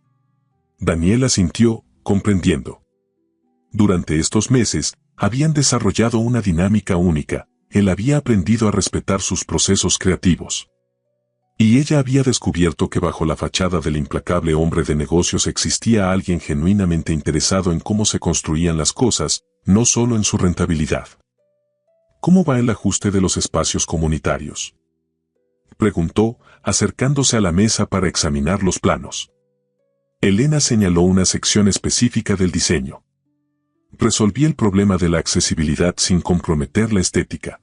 Daniel asintió, comprendiendo. Durante estos meses, habían desarrollado una dinámica única. Él había aprendido a respetar sus procesos creativos. Y ella había descubierto que bajo la fachada del implacable hombre de negocios existía alguien genuinamente interesado en cómo se construían las cosas, no solo en su rentabilidad. ¿Cómo va el ajuste de los espacios comunitarios?, preguntó, acercándose a la mesa para examinar los planos. Elena señaló una sección específica del diseño. Resolví el problema de la accesibilidad sin comprometer la estética.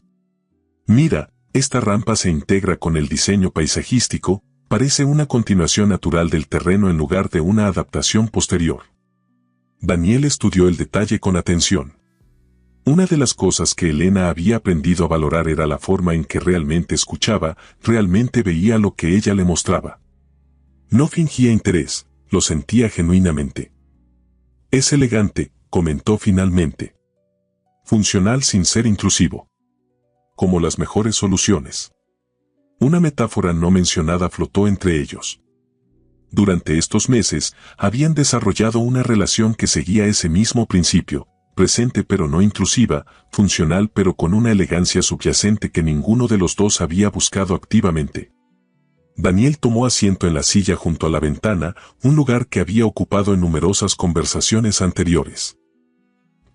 Mira, Esta rampa se integra con el diseño paisajístico, parece una continuación natural del terreno en lugar de una adaptación posterior. Daniel estudió el detalle con atención. Una de las cosas que Elena había aprendido a valorar era la forma en que realmente escuchaba, realmente veía lo que ella le mostraba. No fingía interés, lo sentía genuinamente. Es elegante, comentó finalmente. Funcional sin ser intrusivo. Como las mejores soluciones. Una metáfora no mencionada flotó entre ellos. Durante estos meses, habían desarrollado una relación que seguía ese mismo principio, presente pero no intrusiva, funcional pero con una elegancia subyacente que ninguno de los dos había buscado activamente. Daniel tomó asiento en la silla junto a la ventana, un lugar que había ocupado en numerosas conversaciones anteriores.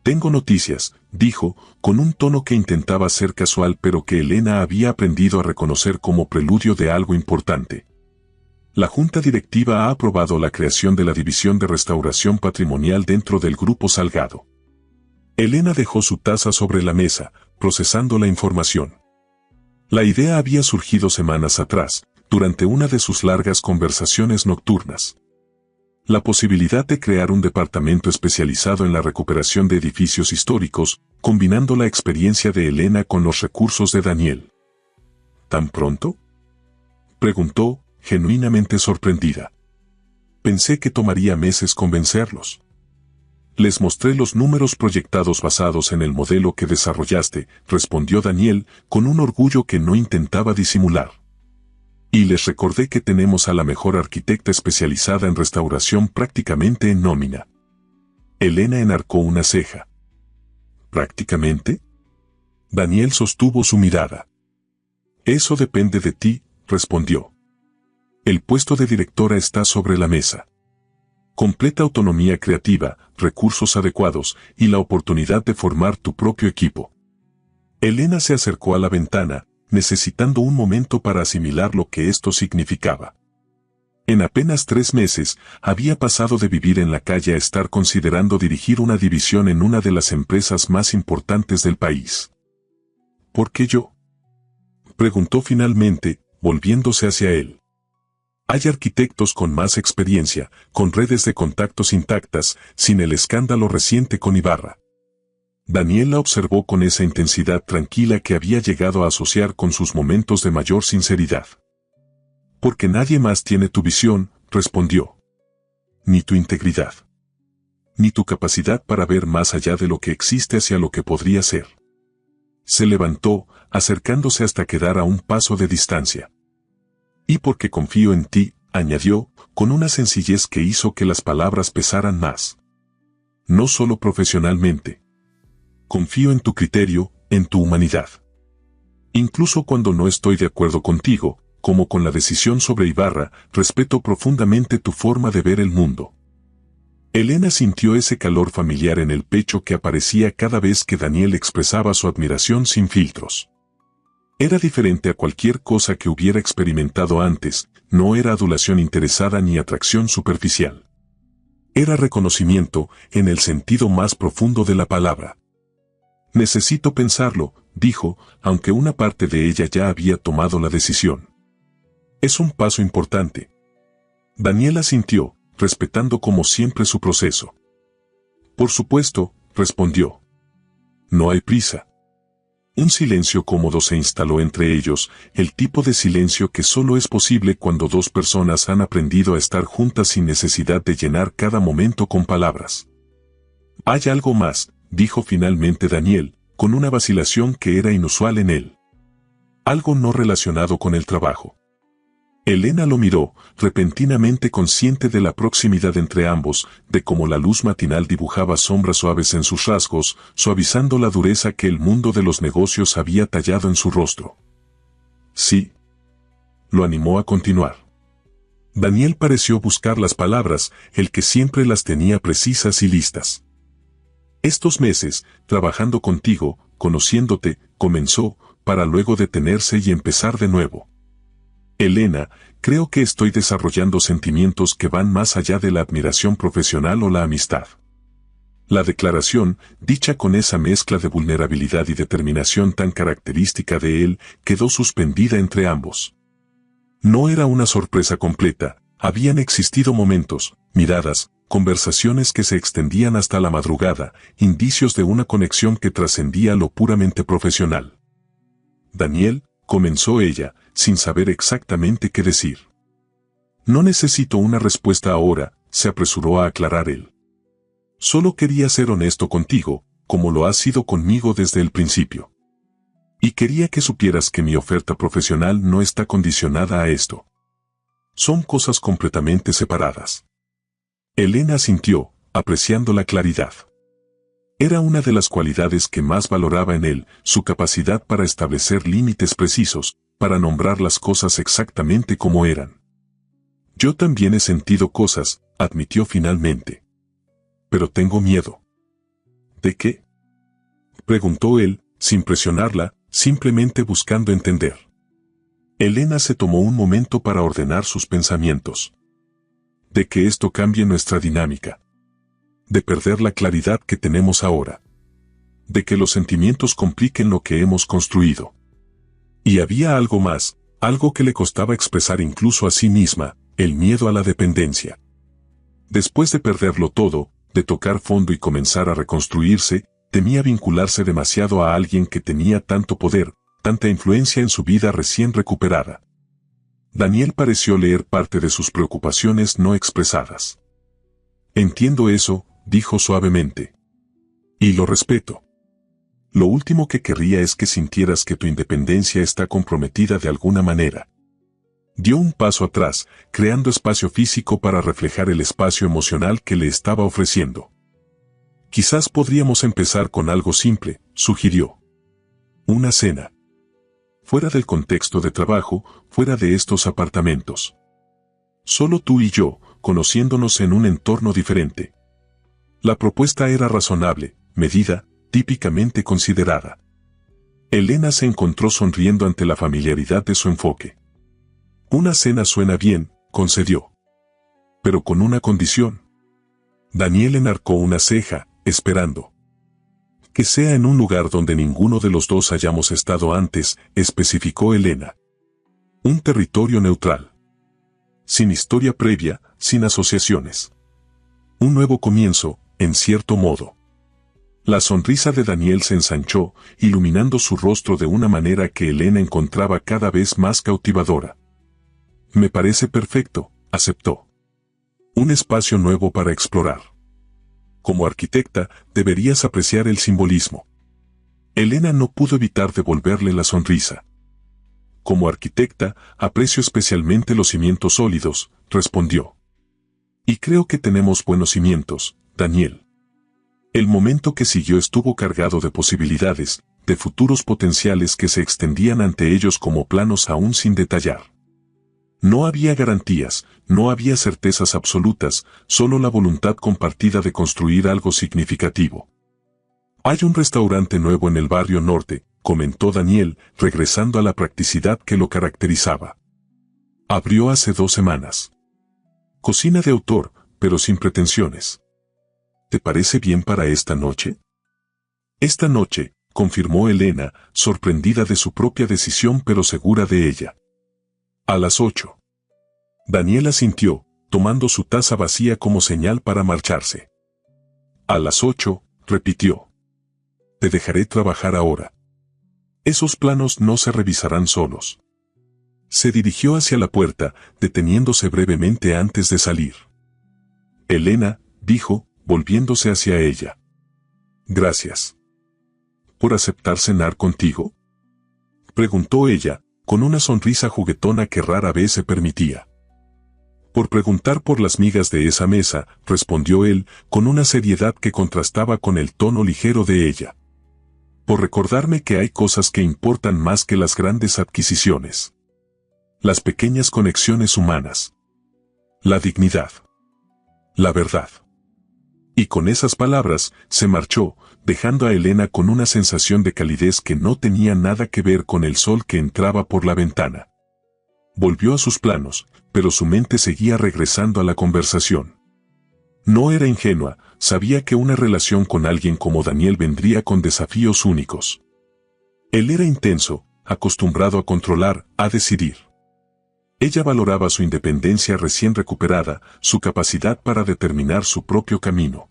«Tengo noticias», dijo, con un tono que intentaba ser casual pero que Elena había aprendido a reconocer como preludio de algo importante. La Junta Directiva ha aprobado la creación de la División de Restauración Patrimonial dentro del Grupo Salgado. Elena dejó su taza sobre la mesa, procesando la información. La idea había surgido semanas atrás, durante una de sus largas conversaciones nocturnas. La posibilidad de crear un departamento especializado en la recuperación de edificios históricos, combinando la experiencia de Elena con los recursos de Daniel. ¿Tan pronto?, preguntó, genuinamente sorprendida. Pensé que tomaría meses convencerlos. Les mostré los números proyectados basados en el modelo que desarrollaste, respondió Daniel, con un orgullo que no intentaba disimular. Y les recordé que tenemos a la mejor arquitecta especializada en restauración prácticamente en nómina. Elena enarcó una ceja. ¿Prácticamente? Daniel sostuvo su mirada. Eso depende de ti, respondió. El puesto de directora está sobre la mesa. Completa autonomía creativa, recursos adecuados y la oportunidad de formar tu propio equipo. Elena se acercó a la ventana, necesitando un momento para asimilar lo que esto significaba. En apenas 3 meses, había pasado de vivir en la calle a estar considerando dirigir una división en una de las empresas más importantes del país. ¿Por qué yo?, preguntó finalmente, volviéndose hacia él. Hay arquitectos con más experiencia, con redes de contactos intactas, sin el escándalo reciente con Ibarra. Daniel la observó con esa intensidad tranquila que había llegado a asociar con sus momentos de mayor sinceridad. Porque nadie más tiene tu visión, respondió. Ni tu integridad. Ni tu capacidad para ver más allá de lo que existe hacia lo que podría ser. Se levantó, acercándose hasta quedar a un paso de distancia. Y porque confío en ti, añadió, con una sencillez que hizo que las palabras pesaran más. No solo profesionalmente. Confío en tu criterio, en tu humanidad. Incluso cuando no estoy de acuerdo contigo, como con la decisión sobre Ibarra, respeto profundamente tu forma de ver el mundo. Elena sintió ese calor familiar en el pecho que aparecía cada vez que Daniel expresaba su admiración sin filtros. Era diferente a cualquier cosa que hubiera experimentado antes, no era adulación interesada ni atracción superficial. Era reconocimiento, en el sentido más profundo de la palabra. Necesito pensarlo, dijo, aunque una parte de ella ya había tomado la decisión. Es un paso importante. Daniela asintió, respetando como siempre su proceso. Por supuesto, respondió. No hay prisa. Un silencio cómodo se instaló entre ellos, el tipo de silencio que solo es posible cuando dos personas han aprendido a estar juntas sin necesidad de llenar cada momento con palabras. Hay algo más, dijo finalmente Daniel, con una vacilación que era inusual en él. Algo no relacionado con el trabajo. Elena lo miró, repentinamente consciente de la proximidad entre ambos, de cómo la luz matinal dibujaba sombras suaves en sus rasgos, suavizando la dureza que el mundo de los negocios había tallado en su rostro. Sí. Lo animó a continuar. Daniel pareció buscar las palabras, el que siempre las tenía precisas y listas. Estos meses, trabajando contigo, conociéndote, comenzó, para luego detenerse y empezar de nuevo. Elena, creo que estoy desarrollando sentimientos que van más allá de la admiración profesional o la amistad. La declaración, dicha con esa mezcla de vulnerabilidad y determinación tan característica de él, quedó suspendida entre ambos. No era una sorpresa completa, habían existido momentos, miradas, conversaciones que se extendían hasta la madrugada, indicios de una conexión que trascendía lo puramente profesional. Daniel, comenzó ella, sin saber exactamente qué decir. No necesito una respuesta ahora, se apresuró a aclarar él. Solo quería ser honesto contigo, como lo has sido conmigo desde el principio. Y quería que supieras que mi oferta profesional no está condicionada a esto. Son cosas completamente separadas. Elena asintió, apreciando la claridad. Era una de las cualidades que más valoraba en él, su capacidad para establecer límites precisos, para nombrar las cosas exactamente como eran. Yo también he sentido cosas, admitió finalmente. Pero tengo miedo. ¿De qué? Preguntó él, sin presionarla, simplemente buscando entender. Elena se tomó un momento para ordenar sus pensamientos. De que esto cambie nuestra dinámica. De perder la claridad que tenemos ahora. De que los sentimientos compliquen lo que hemos construido. Y había algo más, algo que le costaba expresar incluso a sí misma, el miedo a la dependencia. Después de perderlo todo, de tocar fondo y comenzar a reconstruirse, temía vincularse demasiado a alguien que tenía tanto poder, tanta influencia en su vida recién recuperada. Daniel pareció leer parte de sus preocupaciones no expresadas. Entiendo eso, dijo suavemente. Y lo respeto. Lo último que querría es que sintieras que tu independencia está comprometida de alguna manera. Dio un paso atrás, creando espacio físico para reflejar el espacio emocional que le estaba ofreciendo. Quizás podríamos empezar con algo simple, sugirió. Una cena. Fuera del contexto de trabajo, fuera de estos apartamentos. Solo tú y yo, conociéndonos en un entorno diferente. La propuesta era razonable, medida, típicamente considerada. Elena se encontró sonriendo ante la familiaridad de su enfoque. Una cena suena bien, concedió. Pero con una condición. Daniel enarcó una ceja, esperando. Que sea en un lugar donde ninguno de los dos hayamos estado antes, especificó Elena. Un territorio neutral. Sin historia previa, sin asociaciones. Un nuevo comienzo, en cierto modo. La sonrisa de Daniel se ensanchó, iluminando su rostro de una manera que Elena encontraba cada vez más cautivadora. Me parece perfecto, aceptó. Un espacio nuevo para explorar. Como arquitecta, deberías apreciar el simbolismo. Elena no pudo evitar devolverle la sonrisa. Como arquitecta, aprecio especialmente los cimientos sólidos, respondió. Y creo que tenemos buenos cimientos, Daniel. El momento que siguió estuvo cargado de posibilidades, de futuros potenciales que se extendían ante ellos como planos aún sin detallar. No había garantías, no había certezas absolutas, solo la voluntad compartida de construir algo significativo. Hay un restaurante nuevo en el barrio norte, comentó Daniel, regresando a la practicidad que lo caracterizaba. Abrió hace 2 semanas. Cocina de autor, pero sin pretensiones. ¿Te parece bien para esta noche? Esta noche, confirmó Elena, sorprendida de su propia decisión pero segura de ella. A las 8. Daniel asintió, tomando su taza vacía como señal para marcharse. A las 8, repitió. Te dejaré trabajar ahora. Esos planos no se revisarán solos. Se dirigió hacia la puerta, deteniéndose brevemente antes de salir. Elena, dijo, volviéndose hacia ella. Gracias. ¿Por aceptar cenar contigo? Preguntó ella, con una sonrisa juguetona que rara vez se permitía. Por preguntar por las migas de esa mesa, respondió él, con una seriedad que contrastaba con el tono ligero de ella. Por recordarme que hay cosas que importan más que las grandes adquisiciones. Las pequeñas conexiones humanas. La dignidad. La verdad. Y con esas palabras, se marchó, dejando a Elena con una sensación de calidez que no tenía nada que ver con el sol que entraba por la ventana. Volvió a sus planos, pero su mente seguía regresando a la conversación. No era ingenua, sabía que una relación con alguien como Daniel vendría con desafíos únicos. Él era intenso, acostumbrado a controlar, a decidir. Ella valoraba su independencia recién recuperada, su capacidad para determinar su propio camino.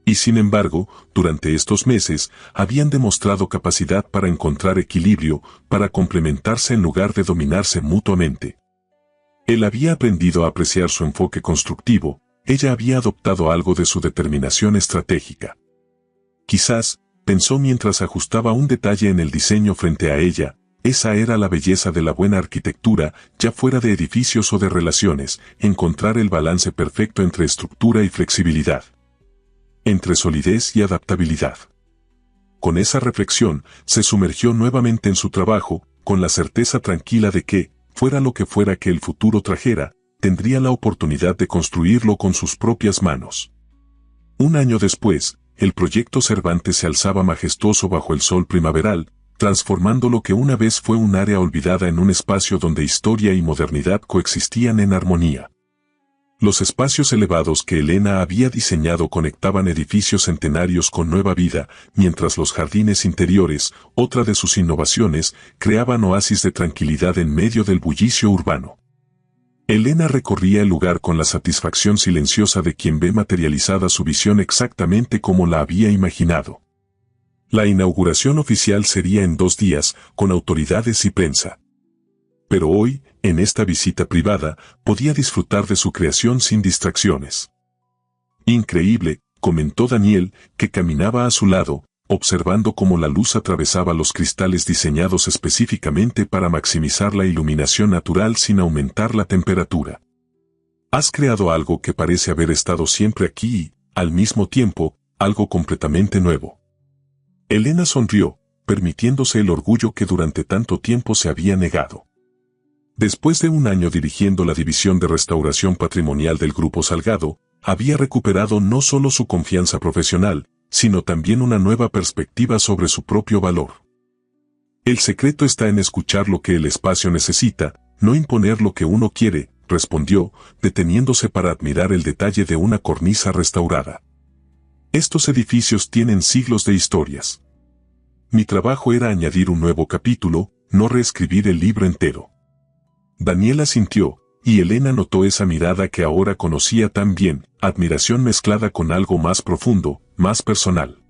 Y sin embargo, durante estos meses, habían demostrado capacidad para encontrar equilibrio, para complementarse en lugar de dominarse mutuamente. Él había aprendido a apreciar su enfoque constructivo, ella había adoptado algo de su determinación estratégica. Quizás, pensó mientras ajustaba un detalle en el diseño frente a ella, esa era la belleza de la buena arquitectura, ya fuera de edificios o de relaciones, encontrar el balance perfecto entre estructura y flexibilidad. Entre solidez y adaptabilidad. Con esa reflexión, se sumergió nuevamente en su trabajo, con la certeza tranquila de que, fuera lo que fuera que el futuro trajera, tendría la oportunidad de construirlo con sus propias manos. Un año después, el proyecto Cervantes se alzaba majestuoso bajo el sol primaveral, transformando lo que una vez fue un área olvidada en un espacio donde historia y modernidad coexistían en armonía. Los espacios elevados que Elena había diseñado conectaban edificios centenarios con nueva vida, mientras los jardines interiores, otra de sus innovaciones, creaban oasis de tranquilidad en medio del bullicio urbano. Elena recorría el lugar con la satisfacción silenciosa de quien ve materializada su visión exactamente como la había imaginado. La inauguración oficial sería en 2 días, con autoridades y prensa. Pero hoy, en esta visita privada, podía disfrutar de su creación sin distracciones. Increíble, comentó Daniel, que caminaba a su lado, observando cómo la luz atravesaba los cristales diseñados específicamente para maximizar la iluminación natural sin aumentar la temperatura. Has creado algo que parece haber estado siempre aquí y, al mismo tiempo, algo completamente nuevo. Elena sonrió, permitiéndose el orgullo que durante tanto tiempo se había negado. Después de un año dirigiendo la división de restauración patrimonial del Grupo Salgado, había recuperado no solo su confianza profesional, sino también una nueva perspectiva sobre su propio valor. El secreto está en escuchar lo que el espacio necesita, no imponer lo que uno quiere, respondió, deteniéndose para admirar el detalle de una cornisa restaurada. Estos edificios tienen siglos de historias. Mi trabajo era añadir un nuevo capítulo, no reescribir el libro entero. Daniel asintió, y Elena notó esa mirada que ahora conocía tan bien, admiración mezclada con algo más profundo, más personal.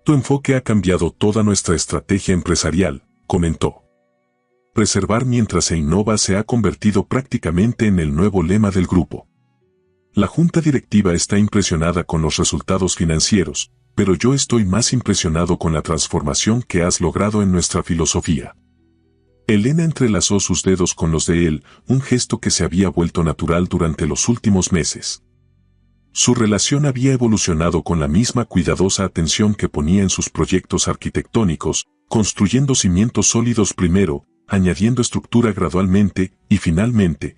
Tu enfoque ha cambiado toda nuestra estrategia empresarial, comentó. Preservar mientras se innova se ha convertido prácticamente en el nuevo lema del grupo. La junta directiva está impresionada con los resultados financieros, pero yo estoy más impresionado con la transformación que has logrado en nuestra filosofía. Elena entrelazó sus dedos con los de él, un gesto que se había vuelto natural durante los últimos meses. Su relación había evolucionado con la misma cuidadosa atención que ponía en sus proyectos arquitectónicos, construyendo cimientos sólidos primero, añadiendo estructura gradualmente, y finalmente,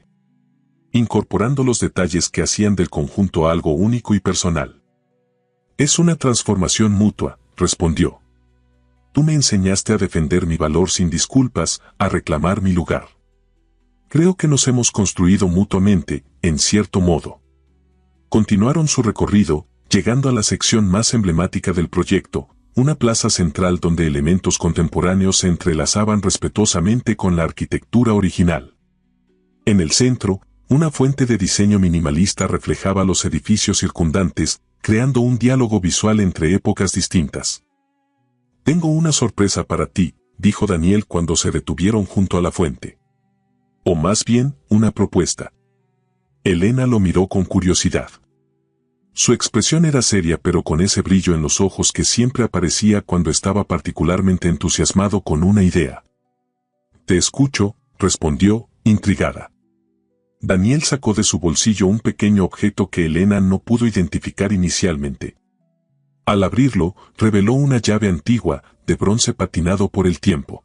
incorporando los detalles que hacían del conjunto algo único y personal. Es una transformación mutua, respondió. Tú me enseñaste a defender mi valor sin disculpas, a reclamar mi lugar. Creo que nos hemos construido mutuamente, en cierto modo. Continuaron su recorrido, llegando a la sección más emblemática del proyecto, una plaza central donde elementos contemporáneos se entrelazaban respetuosamente con la arquitectura original. En el centro, una fuente de diseño minimalista reflejaba los edificios circundantes, creando un diálogo visual entre épocas distintas. Tengo una sorpresa para ti, dijo Daniel cuando se detuvieron junto a la fuente. O más bien, una propuesta. Elena lo miró con curiosidad. Su expresión era seria pero con ese brillo en los ojos que siempre aparecía cuando estaba particularmente entusiasmado con una idea. Te escucho, respondió, intrigada. Daniel sacó de su bolsillo un pequeño objeto que Elena no pudo identificar inicialmente. Al abrirlo, reveló una llave antigua, de bronce patinado por el tiempo.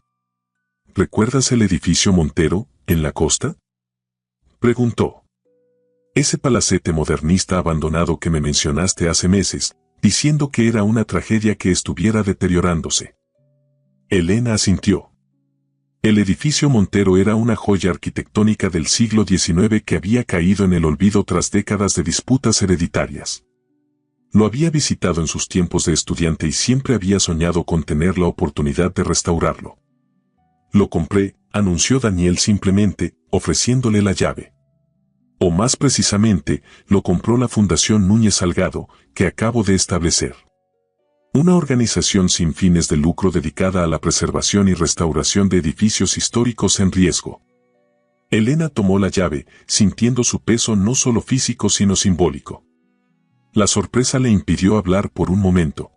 ¿Recuerdas el edificio Montero, en la costa? Preguntó. Ese palacete modernista abandonado que me mencionaste hace meses, diciendo que era una tragedia que estuviera deteriorándose. Elena asintió. El edificio Montero era una joya arquitectónica del siglo XIX que había caído en el olvido tras décadas de disputas hereditarias. Lo había visitado en sus tiempos de estudiante y siempre había soñado con tener la oportunidad de restaurarlo. Lo compré, anunció Daniel simplemente, ofreciéndole la llave. O más precisamente, lo compró la Fundación Núñez Salgado, que acabo de establecer. Una organización sin fines de lucro dedicada a la preservación y restauración de edificios históricos en riesgo. Elena tomó la llave, sintiendo su peso no solo físico sino simbólico. La sorpresa le impidió hablar por un momento.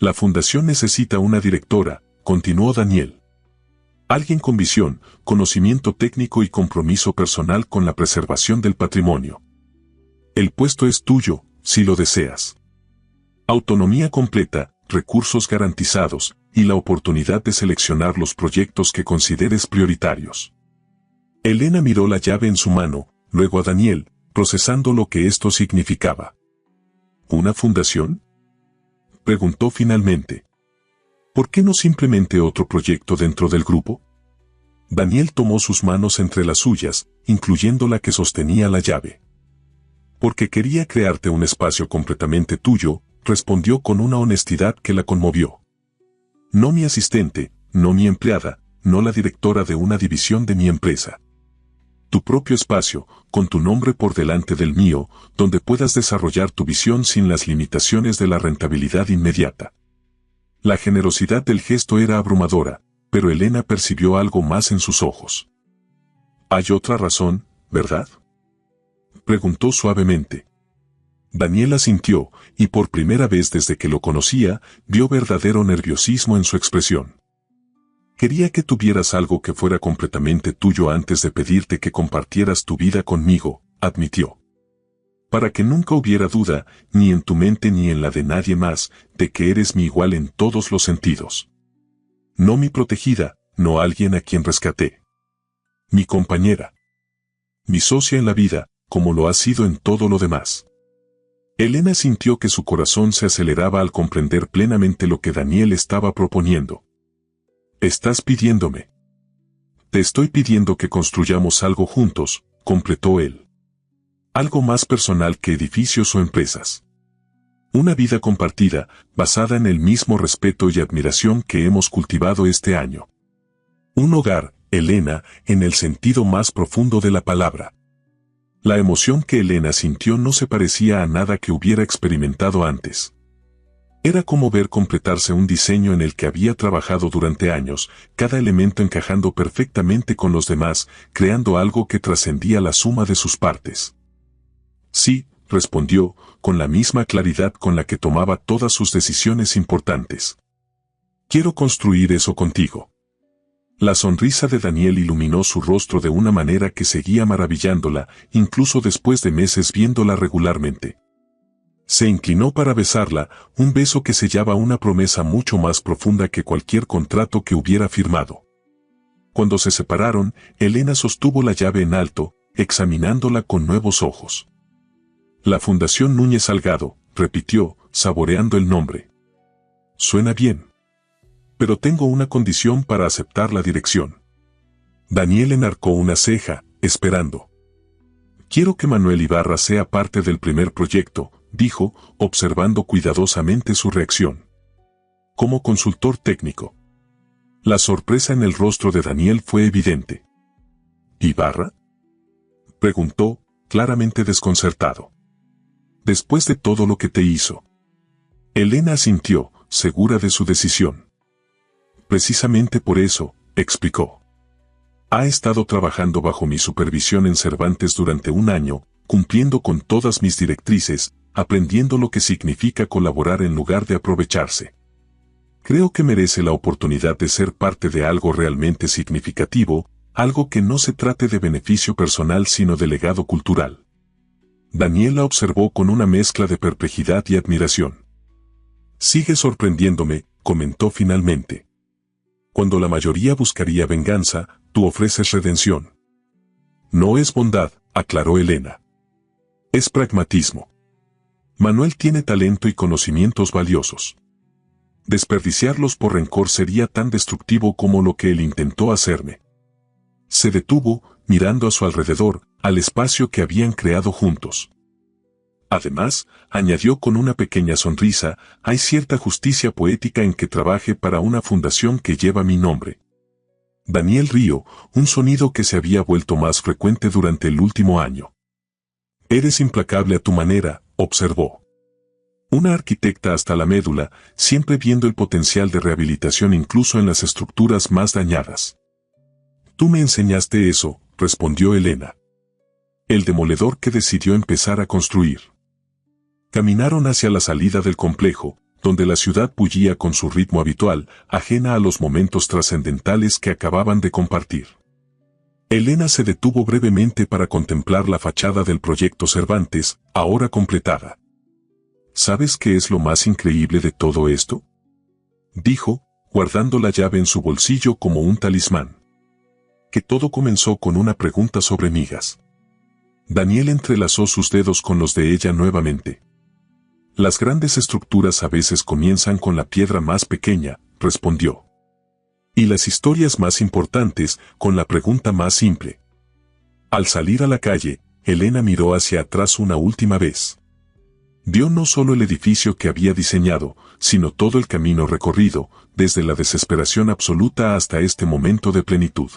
La fundación necesita una directora, continuó Daniel. Alguien con visión, conocimiento técnico y compromiso personal con la preservación del patrimonio. El puesto es tuyo, si lo deseas. Autonomía completa, recursos garantizados, y la oportunidad de seleccionar los proyectos que consideres prioritarios. Elena miró la llave en su mano, luego a Daniel, procesando lo que esto significaba. ¿Una fundación?, preguntó finalmente. ¿Por qué no simplemente otro proyecto dentro del grupo? Daniel tomó sus manos entre las suyas, incluyendo la que sostenía la llave. Porque quería crearte un espacio completamente tuyo, respondió con una honestidad que la conmovió. No mi asistente, no mi empleada, no la directora de una división de mi empresa. Tu propio espacio, con tu nombre por delante del mío, donde puedas desarrollar tu visión sin las limitaciones de la rentabilidad inmediata. La generosidad del gesto era abrumadora, pero Elena percibió algo más en sus ojos. ¿Hay otra razón, verdad?, preguntó suavemente. Daniel asintió, y por primera vez desde que lo conocía, vio verdadero nerviosismo en su expresión. Quería que tuvieras algo que fuera completamente tuyo antes de pedirte que compartieras tu vida conmigo, admitió. Para que nunca hubiera duda, ni en tu mente ni en la de nadie más, de que eres mi igual en todos los sentidos. No mi protegida, no alguien a quien rescaté. Mi compañera. Mi socia en la vida, como lo ha sido en todo lo demás. Elena sintió que su corazón se aceleraba al comprender plenamente lo que Daniel estaba proponiendo. Estás pidiéndome. Te estoy pidiendo que construyamos algo juntos, completó él. Algo más personal que edificios o empresas. Una vida compartida, basada en el mismo respeto y admiración que hemos cultivado este año. Un hogar, Elena, en el sentido más profundo de la palabra. La emoción que Elena sintió no se parecía a nada que hubiera experimentado antes. Era como ver completarse un diseño en el que había trabajado durante años, cada elemento encajando perfectamente con los demás, creando algo que trascendía la suma de sus partes. Sí, respondió, con la misma claridad con la que tomaba todas sus decisiones importantes. Quiero construir eso contigo. La sonrisa de Daniel iluminó su rostro de una manera que seguía maravillándola, incluso después de meses viéndola regularmente. Se inclinó para besarla, un beso que sellaba una promesa mucho más profunda que cualquier contrato que hubiera firmado. Cuando se separaron, Elena sostuvo la llave en alto, examinándola con nuevos ojos. La Fundación Núñez Salgado, repitió, saboreando el nombre. Suena bien. Pero tengo una condición para aceptar la dirección. Daniel enarcó una ceja, esperando. Quiero que Manuel Ibarra sea parte del primer proyecto, dijo, observando cuidadosamente su reacción. Como consultor técnico. La sorpresa en el rostro de Daniel fue evidente. ¿Ibarra?, preguntó, claramente desconcertado. Después de todo lo que te hizo. Elena asintió, segura de su decisión. Precisamente por eso, explicó. Ha estado trabajando bajo mi supervisión en Cervantes durante un año, cumpliendo con todas mis directrices, aprendiendo lo que significa colaborar en lugar de aprovecharse. Creo que merece la oportunidad de ser parte de algo realmente significativo, algo que no se trate de beneficio personal sino de legado cultural. Daniela observó con una mezcla de perplejidad y admiración. Sigue sorprendiéndome, comentó finalmente. Cuando la mayoría buscaría venganza, tú ofreces redención. No es bondad, aclaró Elena. Es pragmatismo. Manuel tiene talento y conocimientos valiosos. Desperdiciarlos por rencor sería tan destructivo como lo que él intentó hacerme. Se detuvo, mirando a su alrededor, al espacio que habían creado juntos. Además, añadió con una pequeña sonrisa, hay cierta justicia poética en que trabaje para una fundación que lleva mi nombre. Daniel rió, un sonido que se había vuelto más frecuente durante el último año. Eres implacable a tu manera, observó. Una arquitecta hasta la médula, siempre viendo el potencial de rehabilitación incluso en las estructuras más dañadas. Tú me enseñaste eso, respondió Elena. El demoledor que decidió empezar a construir. Caminaron hacia la salida del complejo, donde la ciudad bullía con su ritmo habitual, ajena a los momentos trascendentales que acababan de compartir. Elena se detuvo brevemente para contemplar la fachada del proyecto Cervantes, ahora completada. ¿Sabes qué es lo más increíble de todo esto?, dijo, guardando la llave en su bolsillo como un talismán. Que todo comenzó con una pregunta sobre migas. Daniel entrelazó sus dedos con los de ella nuevamente. Las grandes estructuras a veces comienzan con la piedra más pequeña, respondió. Y las historias más importantes, con la pregunta más simple. Al salir a la calle, Elena miró hacia atrás una última vez. Vio no solo el edificio que había diseñado, sino todo el camino recorrido, desde la desesperación absoluta hasta este momento de plenitud.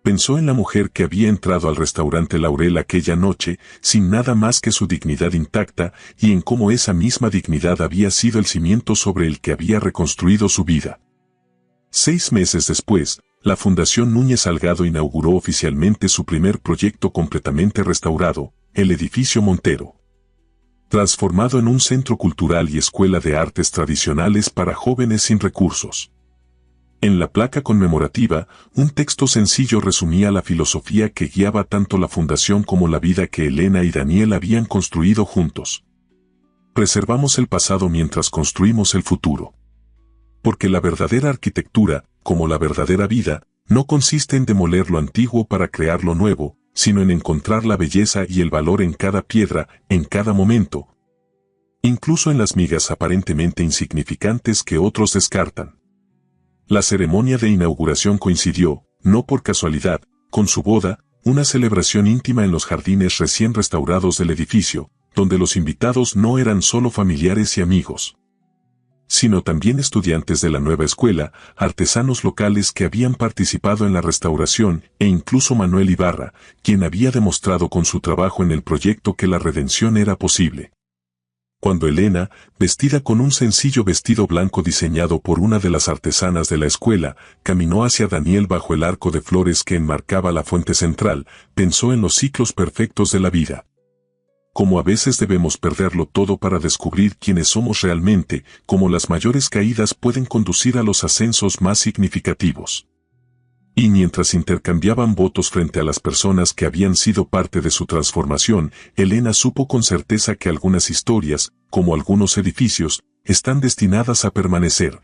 Pensó en la mujer que había entrado al restaurante Laurel aquella noche, sin nada más que su dignidad intacta, y en cómo esa misma dignidad había sido el cimiento sobre el que había reconstruido su vida. 6 meses después, la Fundación Núñez Salgado inauguró oficialmente su primer proyecto completamente restaurado, el edificio Montero. Transformado en un centro cultural y escuela de artes tradicionales para jóvenes sin recursos. En la placa conmemorativa, un texto sencillo resumía la filosofía que guiaba tanto la fundación como la vida que Elena y Daniel habían construido juntos. Preservamos el pasado mientras construimos el futuro. Porque la verdadera arquitectura, como la verdadera vida, no consiste en demoler lo antiguo para crear lo nuevo, sino en encontrar la belleza y el valor en cada piedra, en cada momento. Incluso en las migas aparentemente insignificantes que otros descartan. La ceremonia de inauguración coincidió, no por casualidad, con su boda, una celebración íntima en los jardines recién restaurados del edificio, donde los invitados no eran solo familiares y amigos, sino también estudiantes de la nueva escuela, artesanos locales que habían participado en la restauración, e incluso Manuel Ibarra, quien había demostrado con su trabajo en el proyecto que la redención era posible. Cuando Elena, vestida con un sencillo vestido blanco diseñado por una de las artesanas de la escuela, caminó hacia Daniel bajo el arco de flores que enmarcaba la fuente central, pensó en los ciclos perfectos de la vida. Como a veces debemos perderlo todo para descubrir quiénes somos realmente, como las mayores caídas pueden conducir a los ascensos más significativos. Y mientras intercambiaban votos frente a las personas que habían sido parte de su transformación, Elena supo con certeza que algunas historias, como algunos edificios, están destinadas a permanecer,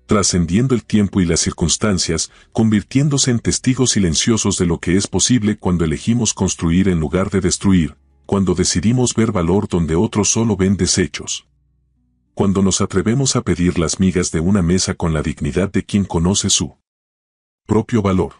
trascendiendo el tiempo y las circunstancias, convirtiéndose en testigos silenciosos de lo que es posible cuando elegimos construir en lugar de destruir, cuando decidimos ver valor donde otros solo ven desechos. Cuando nos atrevemos a pedir las migas de una mesa con la dignidad de quien conoce su propio valor.